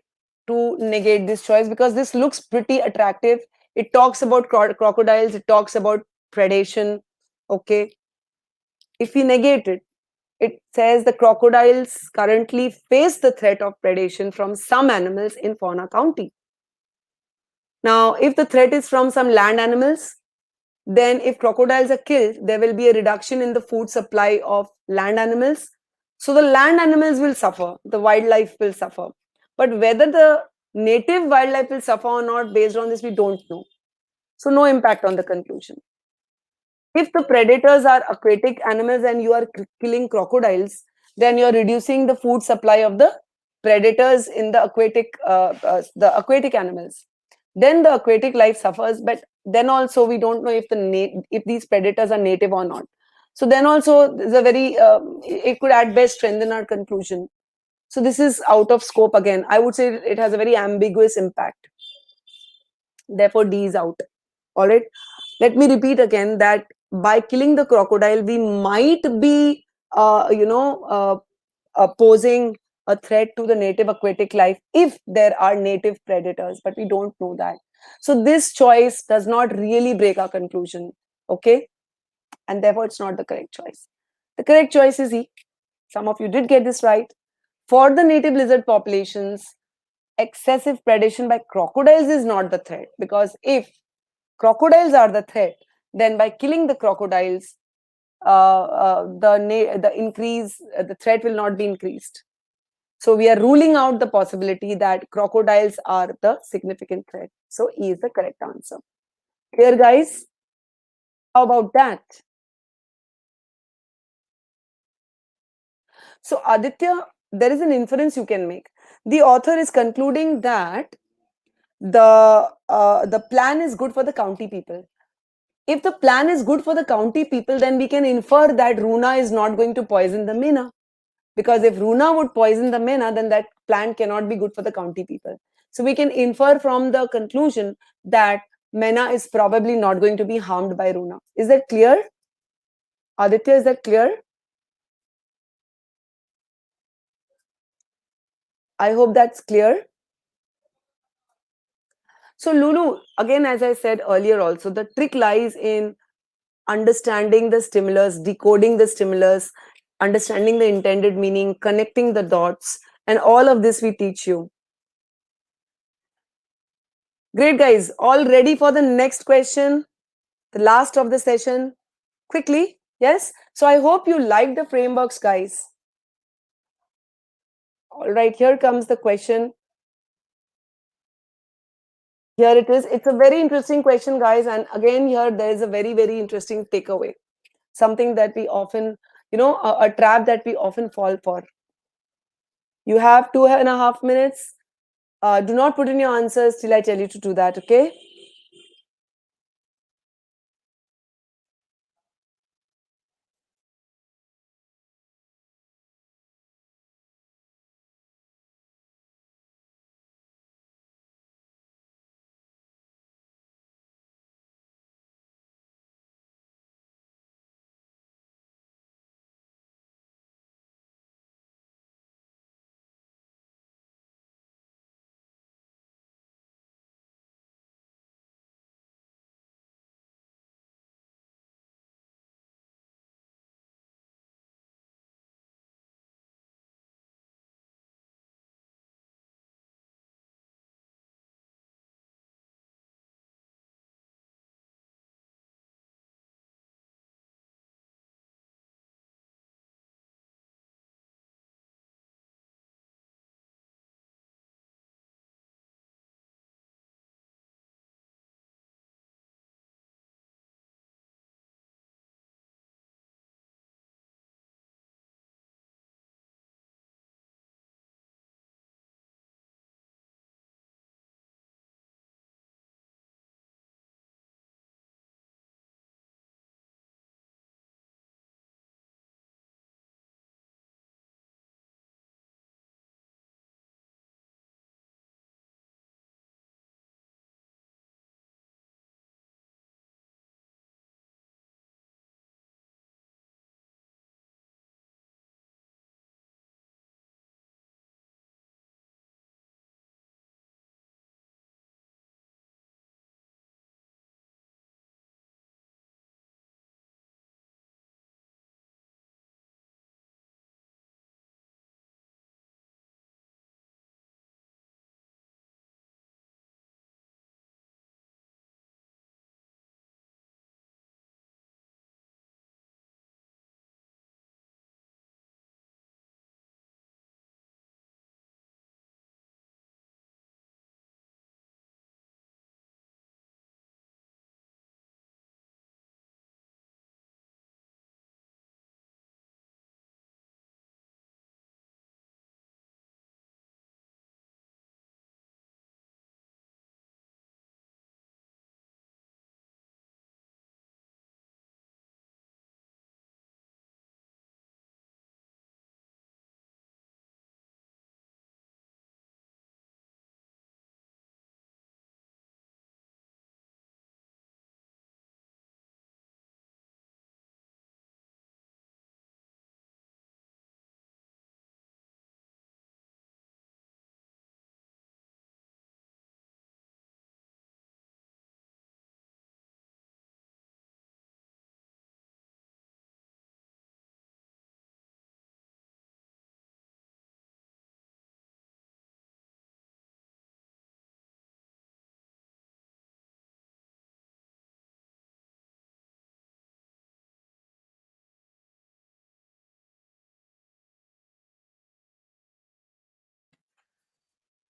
to negate this choice because this looks pretty attractive. It talks about crocodiles, it talks about predation. Okay. If we negate it, it says the crocodiles currently face the threat of predation from some animals in Fauna County. Now, if the threat is from some land animals, then if crocodiles are killed, there will be a reduction in the food supply of land animals. So the land animals will suffer, the wildlife will suffer. But whether the native wildlife will suffer or not, based on this, we don't know. So no impact on the conclusion. If the predators are aquatic animals and you are killing crocodiles, then you are reducing the food supply of the predators in the aquatic animals. Then the aquatic life suffers, but then also we don't know if if these predators are native or not. So then also there's a very it could at best strengthen our conclusion. So this is out of scope again. I would say it has a very ambiguous impact. Therefore, D is out. All right. Let me repeat again that by killing the crocodile, we might be, posing a threat to the native aquatic life if there are native predators, but we don't know that. So this choice does not really break our conclusion. Okay. And therefore, it's not the correct choice. The correct choice is E. Some of you did get this right. For the native lizard populations, excessive predation by crocodiles is not the threat, because if crocodiles are the threat, then by killing the crocodiles, the threat will not be increased. So we are ruling out the possibility that crocodiles are the significant threat. So E is the correct answer. Clear, guys? How about that? So Aditya, there is an inference you can make. The author is concluding that the plan is good for the county people. If the plan is good for the county people, then we can infer that Runa is not going to poison the Mena. Because if Runa would poison the Mena, then that plan cannot be good for the county people. So we can infer from the conclusion that Mena is probably not going to be harmed by Runa. Is that clear? Aditya, is that clear? I hope that's clear. So Lulu, again, as I said earlier also, the trick lies in understanding the stimulus, decoding the stimulus, understanding the intended meaning, connecting the dots, and all of this we teach you. Great, guys. All ready for the next question? The last of the session. Quickly, yes? So I hope you liked the frameworks, guys. All right, here comes the question. Here it is. It's a very interesting question, guys. And again, here there is a very, very interesting takeaway. Something that we often, a trap that we often fall for. You have 2.5 minutes. Do not put in your answers till I tell you to do that, okay?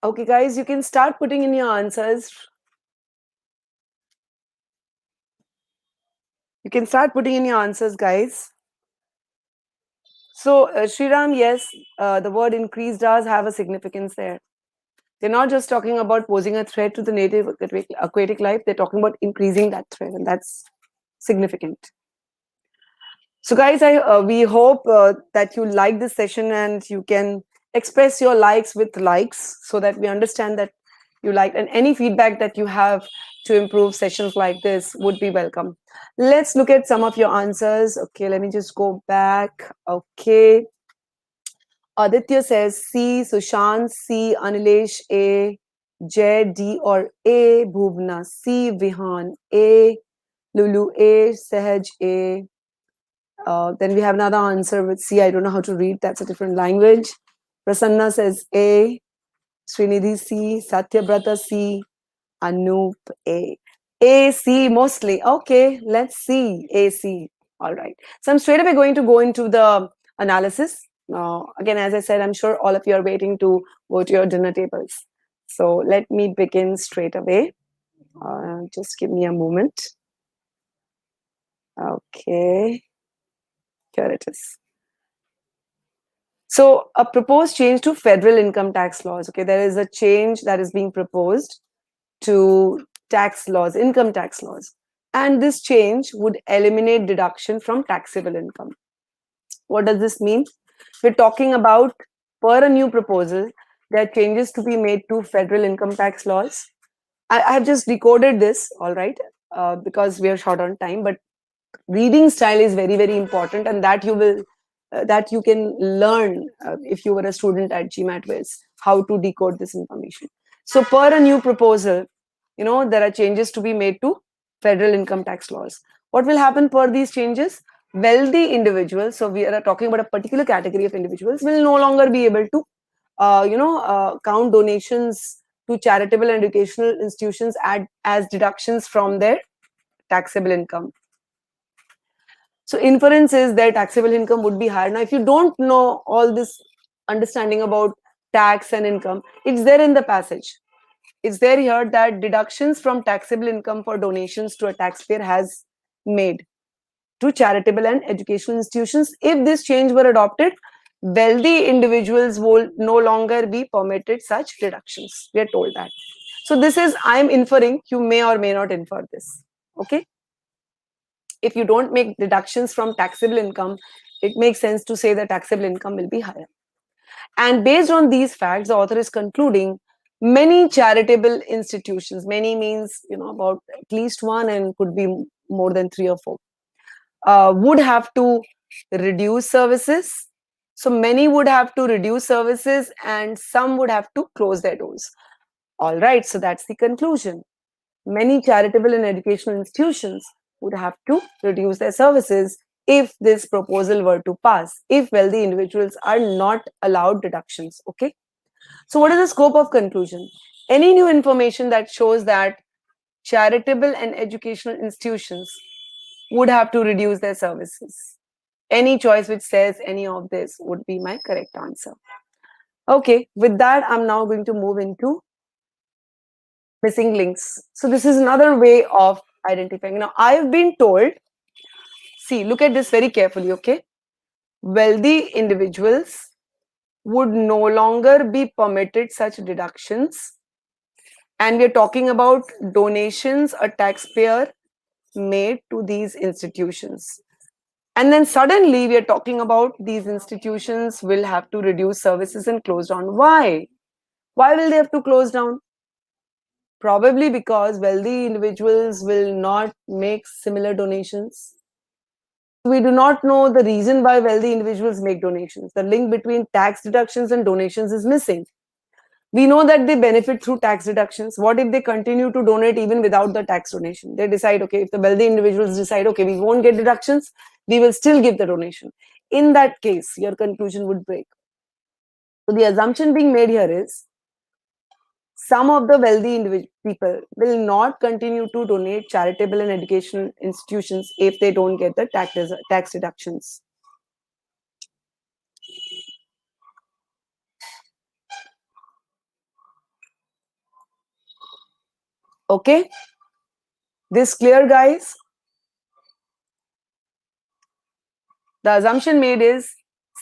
Okay, guys, you can start putting in your answers. You can start putting in your answers, guys. So, Sriram, yes, the word increase does have a significance there. They're not just talking about posing a threat to the native aquatic life, they're talking about increasing that threat, and that's significant. So, guys, we hope that you like this session and you can express your likes with likes so that we understand that you like, and any feedback that you have to improve sessions like this would be welcome. Let's look at some of your answers. Okay, let me just go back. Okay. Aditya says C, Sushant C, Anilesh A, Jay D or A, Bhuvna C, Vihan A, Lulu A, Sahaj A. Then we have another answer with C. I don't know how to read. That's a different language. Prasanna says A. Srinidhi C. Satyabrata C. Anup A. A, C mostly. Okay, let's see. A, C. All right. So I'm straight away going to go into the analysis. Again, as I said, I'm sure all of you are waiting to go to your dinner tables. So let me begin straight away. Just give me a moment. Okay. Here it is. So a proposed change to federal income tax laws. Okay, there is a change that is being proposed to tax laws, income tax laws. And this change would eliminate deduction from taxable income. What does this mean? We're talking about, per a new proposal, there are changes to be made to federal income tax laws. I have just decoded this, all right, because we are short on time, but reading style is very, very important, and that you can learn if you were a student at GMAT Wiz, how to decode this information. So per a new proposal, there are changes to be made to federal income tax laws. What will happen per these changes? Wealthy individuals, so we are talking about a particular category of individuals, will no longer be able to count donations to charitable and educational institutions as deductions from their taxable income. So inference is that taxable income would be higher. Now, if you don't know all this understanding about tax and income, it's there in the passage. It's there here that deductions from taxable income for donations to a taxpayer has made to charitable and educational institutions. If this change were adopted, wealthy individuals will no longer be permitted such deductions. We are told that. So this is, I am inferring, you may or may not infer this. Okay. If you don't make deductions from taxable income, it makes sense to say that taxable income will be higher. And based on these facts, the author is concluding many charitable institutions, many means, about at least one and could be more than three or four, would have to reduce services. So many would have to reduce services and some would have to close their doors. All right, so that's the conclusion. Many charitable and educational institutions would have to reduce their services if this proposal were to pass, if wealthy individuals are not allowed deductions. Okay. So, what is the scope of conclusion? Any new information that shows that charitable and educational institutions would have to reduce their services. Any choice which says any of this would be my correct answer. Okay, with that, I'm now going to move into missing links. So this is another way of identifying. Now, I've been told, see, look at this very carefully, okay? Wealthy individuals would no longer be permitted such deductions. And we're talking about donations a taxpayer made to these institutions. And then suddenly we are talking about these institutions will have to reduce services and close down. Why? Why will they have to close down? Probably because wealthy individuals will not make similar donations. We do not know the reason why wealthy individuals make donations. The link between tax deductions and donations is missing. We know that they benefit through tax deductions. What if they continue to donate even without the tax donation? They decide, okay, if the wealthy individuals decide, okay, we won't get deductions, we will still give the donation. In that case, your conclusion would break. So the assumption being made here is some of the wealthy people will not continue to donate charitable and educational institutions if they don't get the tax deductions. Okay, this clear, guys? The assumption made is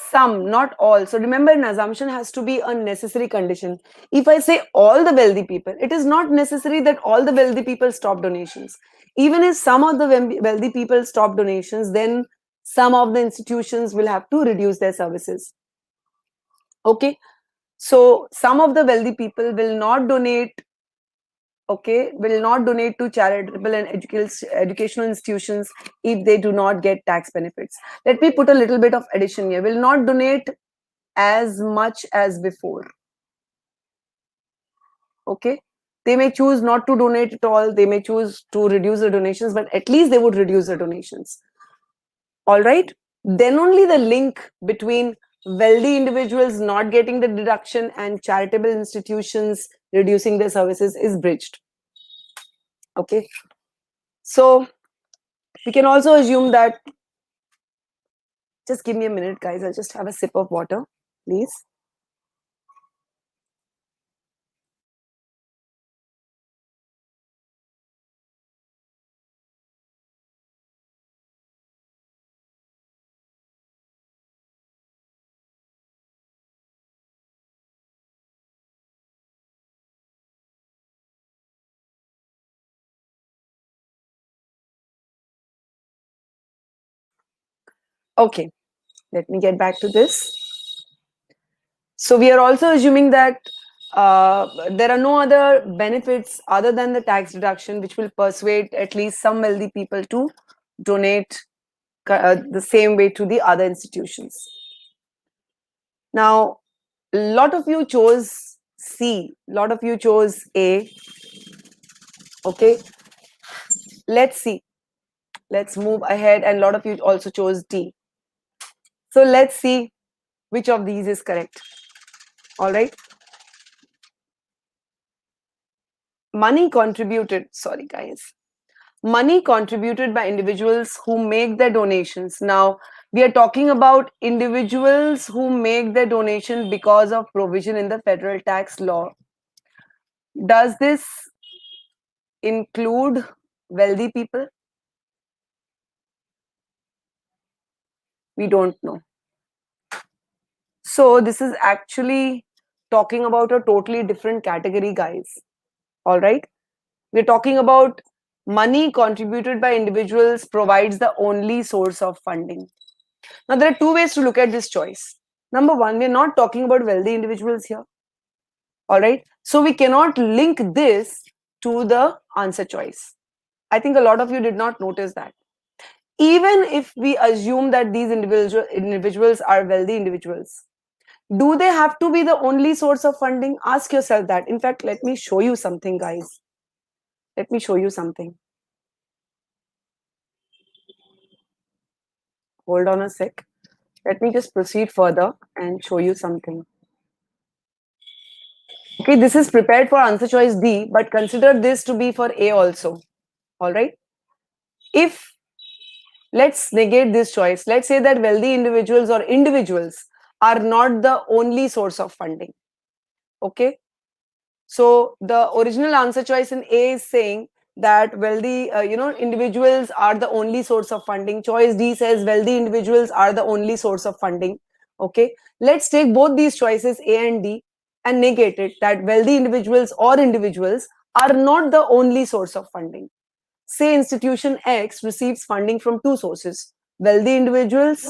some, not all. So remember, an assumption has to be a necessary condition. If I say all the wealthy people, it is not necessary that all the wealthy people stop donations. Even if some of the wealthy people stop donations, then some of the institutions will have to reduce their services. Okay, so some of the wealthy people will not donate, okay, will not donate to charitable and educational institutions if they do not get tax benefits. Let me put a little bit of addition here. Will not donate as much as before. Okay, they may choose not to donate at all, they may choose to reduce the donations, but at least they would reduce the donations. All right, then only the link between wealthy individuals not getting the deduction and charitable institutions reducing their services is bridged. Okay, so we can also assume that, just give me a minute, guys, I'll just have a sip of water, please. Okay, let me get back to this. So we are also assuming that there are no other benefits other than the tax deduction which will persuade at least some wealthy people to donate the same way to the other institutions. Now, a lot of you chose C, a lot of you chose A. Okay, let's see. Let's move ahead, and a lot of you also chose D. So let's see which of these is correct. All right. Money contributed, sorry guys, money contributed by individuals who make their donations. Now, we are talking about individuals who make their donation because of provision in the federal tax law. Does this include wealthy people? We don't know. So, this is actually talking about a totally different category, guys. All right. We're talking about money contributed by individuals provides the only source of funding. Now, there are two ways to look at this choice. Number one, we're not talking about wealthy individuals here. All right. So, we cannot link this to the answer choice. I think a lot of you did not notice that. Even if we assume that these individuals are wealthy individuals, do they have to be the only source of funding? Ask yourself that. In fact, let me show you something, guys. Let me show you something. Hold on a sec. Let me just proceed further and show you something. Okay, this is prepared for answer choice D, but consider this to be for A also. All right. If, let's negate this choice, let's say that wealthy individuals or individuals are not the only source of funding. Okay. So the original answer choice in A is saying that wealthy, individuals are the only source of funding. Choice D says wealthy individuals are the only source of funding. Okay, let's take both these choices A and D and negate it, that wealthy individuals or individuals are not the only source of funding. Say institution X receives funding from two sources: wealthy individuals,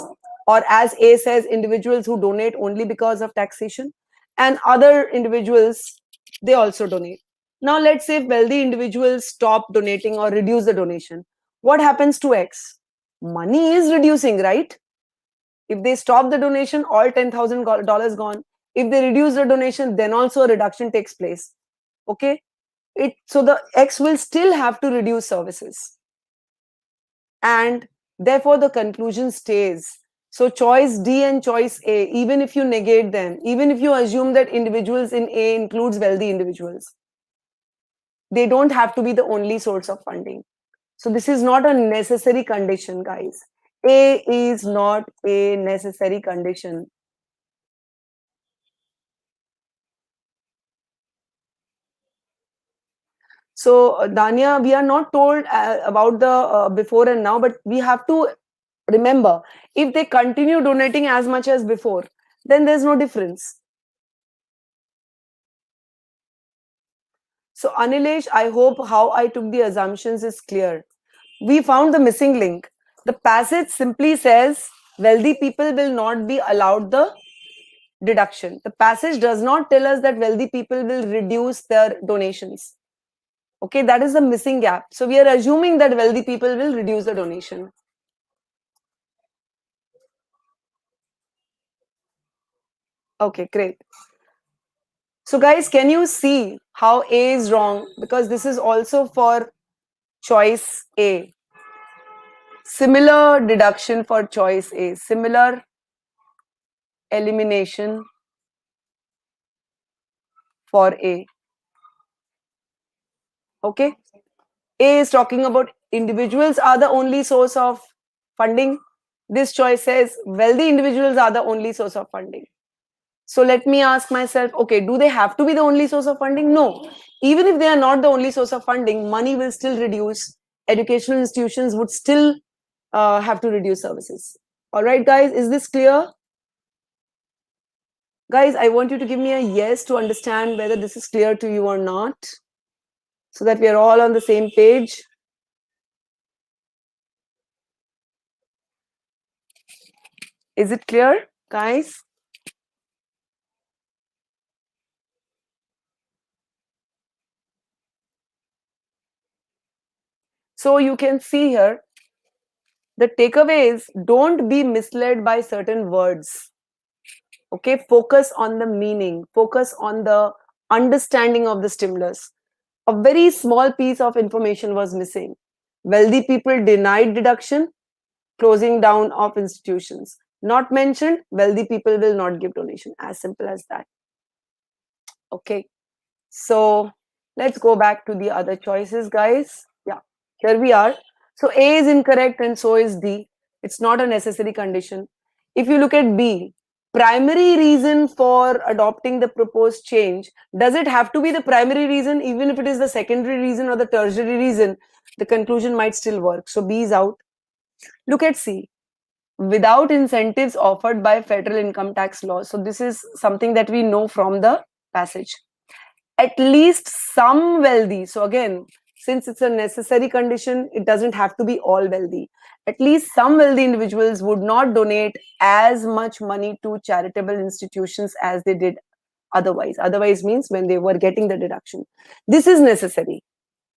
or as A says, individuals who donate only because of taxation, and other individuals, they also donate. Now, let's say if wealthy individuals stop donating or reduce the donation, what happens to X? Money is reducing, right? If they stop the donation, all $10,000 gone. If they reduce the donation, then also a reduction takes place. Okay, so the X will still have to reduce services, and therefore the conclusion stays. So choice D and choice A, even if you negate them, even if you assume that individuals in A includes wealthy individuals, they don't have to be the only source of funding. So this is not a necessary condition, guys. A is not a necessary condition. So, Danya, we are not told about the before and now, but we have to remember, if they continue donating as much as before, then there's no difference. So, Anilesh, I hope how I took the assumptions is clear. We found the missing link. The passage simply says wealthy people will not be allowed the deduction. The passage does not tell us that wealthy people will reduce their donations. Okay, that is the missing gap. So we are assuming that wealthy people will reduce the donation. Okay, great. So guys, can you see how A is wrong? Because this is also for choice A. Similar deduction for choice A. Similar elimination for A. Okay. A is talking about individuals are the only source of funding. This choice says wealthy individuals are the only source of funding. So let me ask myself, okay, do they have to be the only source of funding? No. Even if they are not the only source of funding, money will still reduce. Educational institutions would still have to reduce services. All right, guys, is this clear? Guys, I want you to give me a yes to understand whether this is clear to you or not, so that we are all on the same page. Is it clear, guys? So you can see here, the takeaway is don't be misled by certain words. Okay, focus on the meaning, focus on the understanding of the stimulus. A very small piece of information was missing. Wealthy people denied deduction, closing down of institutions. Not mentioned, wealthy people will not give donation. As simple as that. Okay. So let's go back to the other choices, guys. Yeah, here we are. So A is incorrect and so is D. It's not a necessary condition. If you look at B, primary reason for adopting the proposed change, does it have to be the primary reason? Even if it is the secondary reason or the tertiary reason, the conclusion might still work. So B is out. Look at C. Without incentives offered by federal income tax law. So this is something that we know from the passage. At least some wealthy. So again, since it's a necessary condition, it doesn't have to be all wealthy. At least some wealthy individuals would not donate as much money to charitable institutions as they did otherwise. Otherwise means when they were getting the deduction. This is necessary.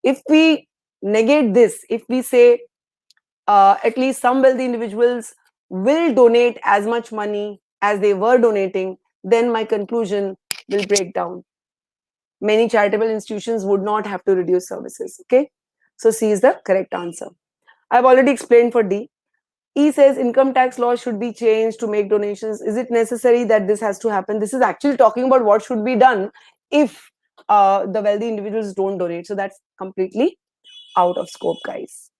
If we negate this, if we say at least some wealthy individuals will donate as much money as they were donating, then my conclusion will break down. Many charitable institutions would not have to reduce services. Okay, so C is the correct answer. I've already explained for D. E says income tax law should be changed to make donations. Is it necessary that this has to happen? This is actually talking about what should be done if the wealthy individuals don't donate. So that's completely out of scope, guys.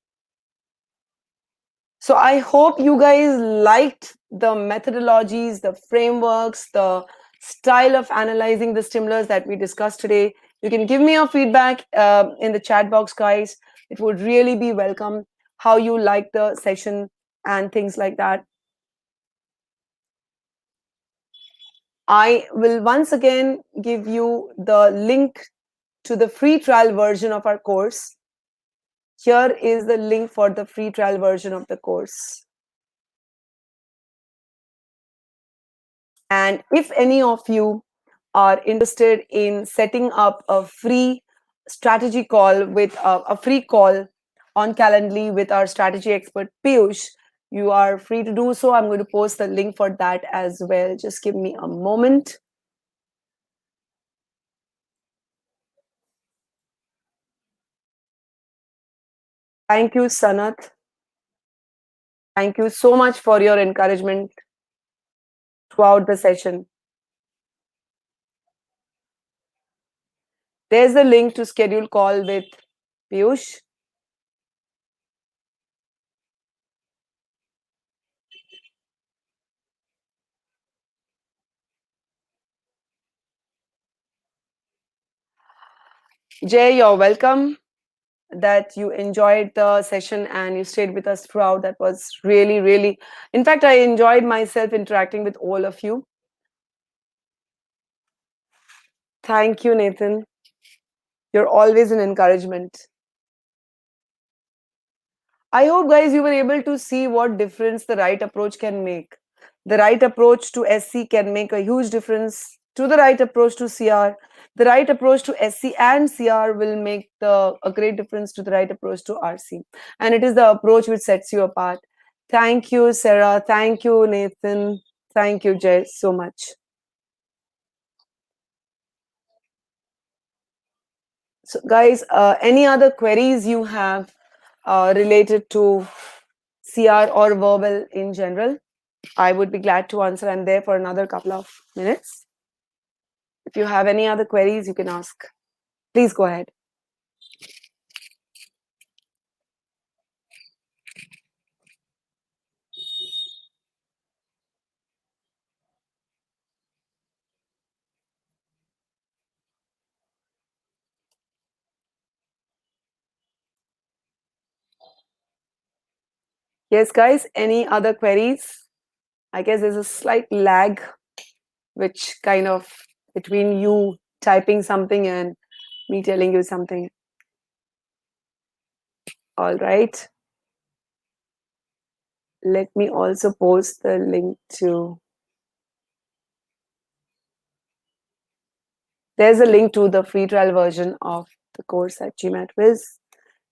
So I hope you guys liked the methodologies, the frameworks, the style of analyzing the stimulus that we discussed today. You can give me your feedback in the chat box, guys. It would really be welcome how you like the session and things like that. I will once again give you the link to the free trial version of our course. Here is the link for the free trial version of the course. And if any of you are interested in setting up a free strategy call with a free call on Calendly with our strategy expert Piyush, you are free to do so. I'm going to post the link for that as well. Just give me a moment. Thank you, Sanat. Thank you so much for your encouragement throughout the session. There's the link to schedule call with Piyush. Jay, you're welcome. That you enjoyed the session and you stayed with us throughout. That was really, really. In fact, I enjoyed myself interacting with all of you. Thank you, Nathan. You're always an encouragement. I hope, guys, you were able to see what difference the right approach can make. The right approach to SC can make a huge difference to the right approach to CR. The right approach to SC and CR will make a great difference to the right approach to RC. And it is the approach which sets you apart. Thank you, Sarah. Thank you, Nathan. Thank you, Jay, so much. So, guys, any other queries you have related to CR or verbal in general? I would be glad to answer. I'm there for another couple of minutes. If you have any other queries, you can ask. Please go ahead. Yes, guys, any other queries? I guess there's a slight lag, which kind of between you typing something and me telling you something. All right. Let me also post the link to. There's a link to the free trial version of the course at GMAT Wiz.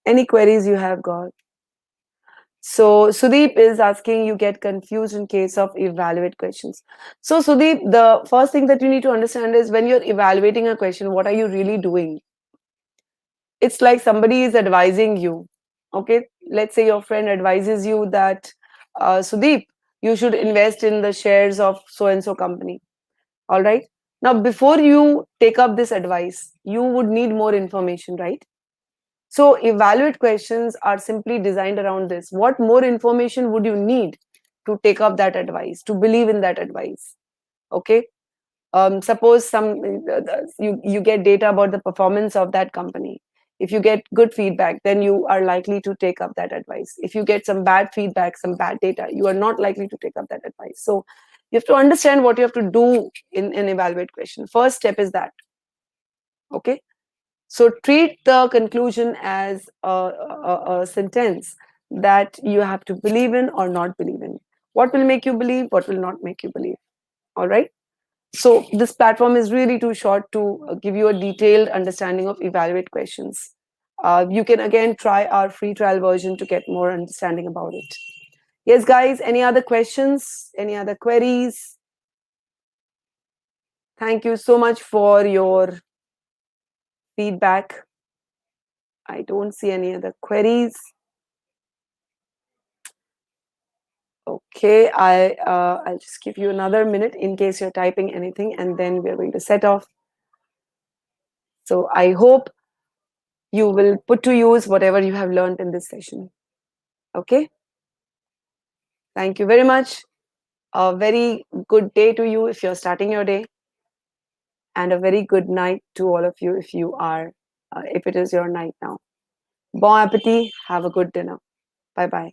Any queries you have got? So Sudeep is asking, you get confused in case of evaluate questions. So Sudeep, the first thing that you need to understand is when you're evaluating a question, what are you really doing? It's like somebody is advising you. Okay, let's say your friend advises you that Sudeep, you should invest in the shares of so and so company. All right. Now, before you take up this advice, you would need more information, right? So, evaluate questions are simply designed around this. What more information would you need to take up that advice, to believe in that advice? Okay. Suppose you get data about the performance of that company. If you get good feedback, then you are likely to take up that advice. If you get some bad feedback, some bad data, you are not likely to take up that advice. So you have to understand what you have to do in an evaluate question. First step is that. Okay. So treat the conclusion as a sentence that you have to believe in or not believe in. What will make you believe? What will not make you believe? All right. So this platform is really too short to give you a detailed understanding of evaluate questions. You can again try our free trial version to get more understanding about it. Yes, guys, any other questions? Any other queries? Thank you so much for your feedback. I don't see any other queries. Okay, I'll just give you another minute in case you're typing anything, and then we're going to set off. So I hope you will put to use whatever you have learned in this session. Okay. Thank you very much. A very good day to you if you're starting your day, and a very good night to all of you if it is your night now. Bon appetit. Have a good dinner. Bye bye.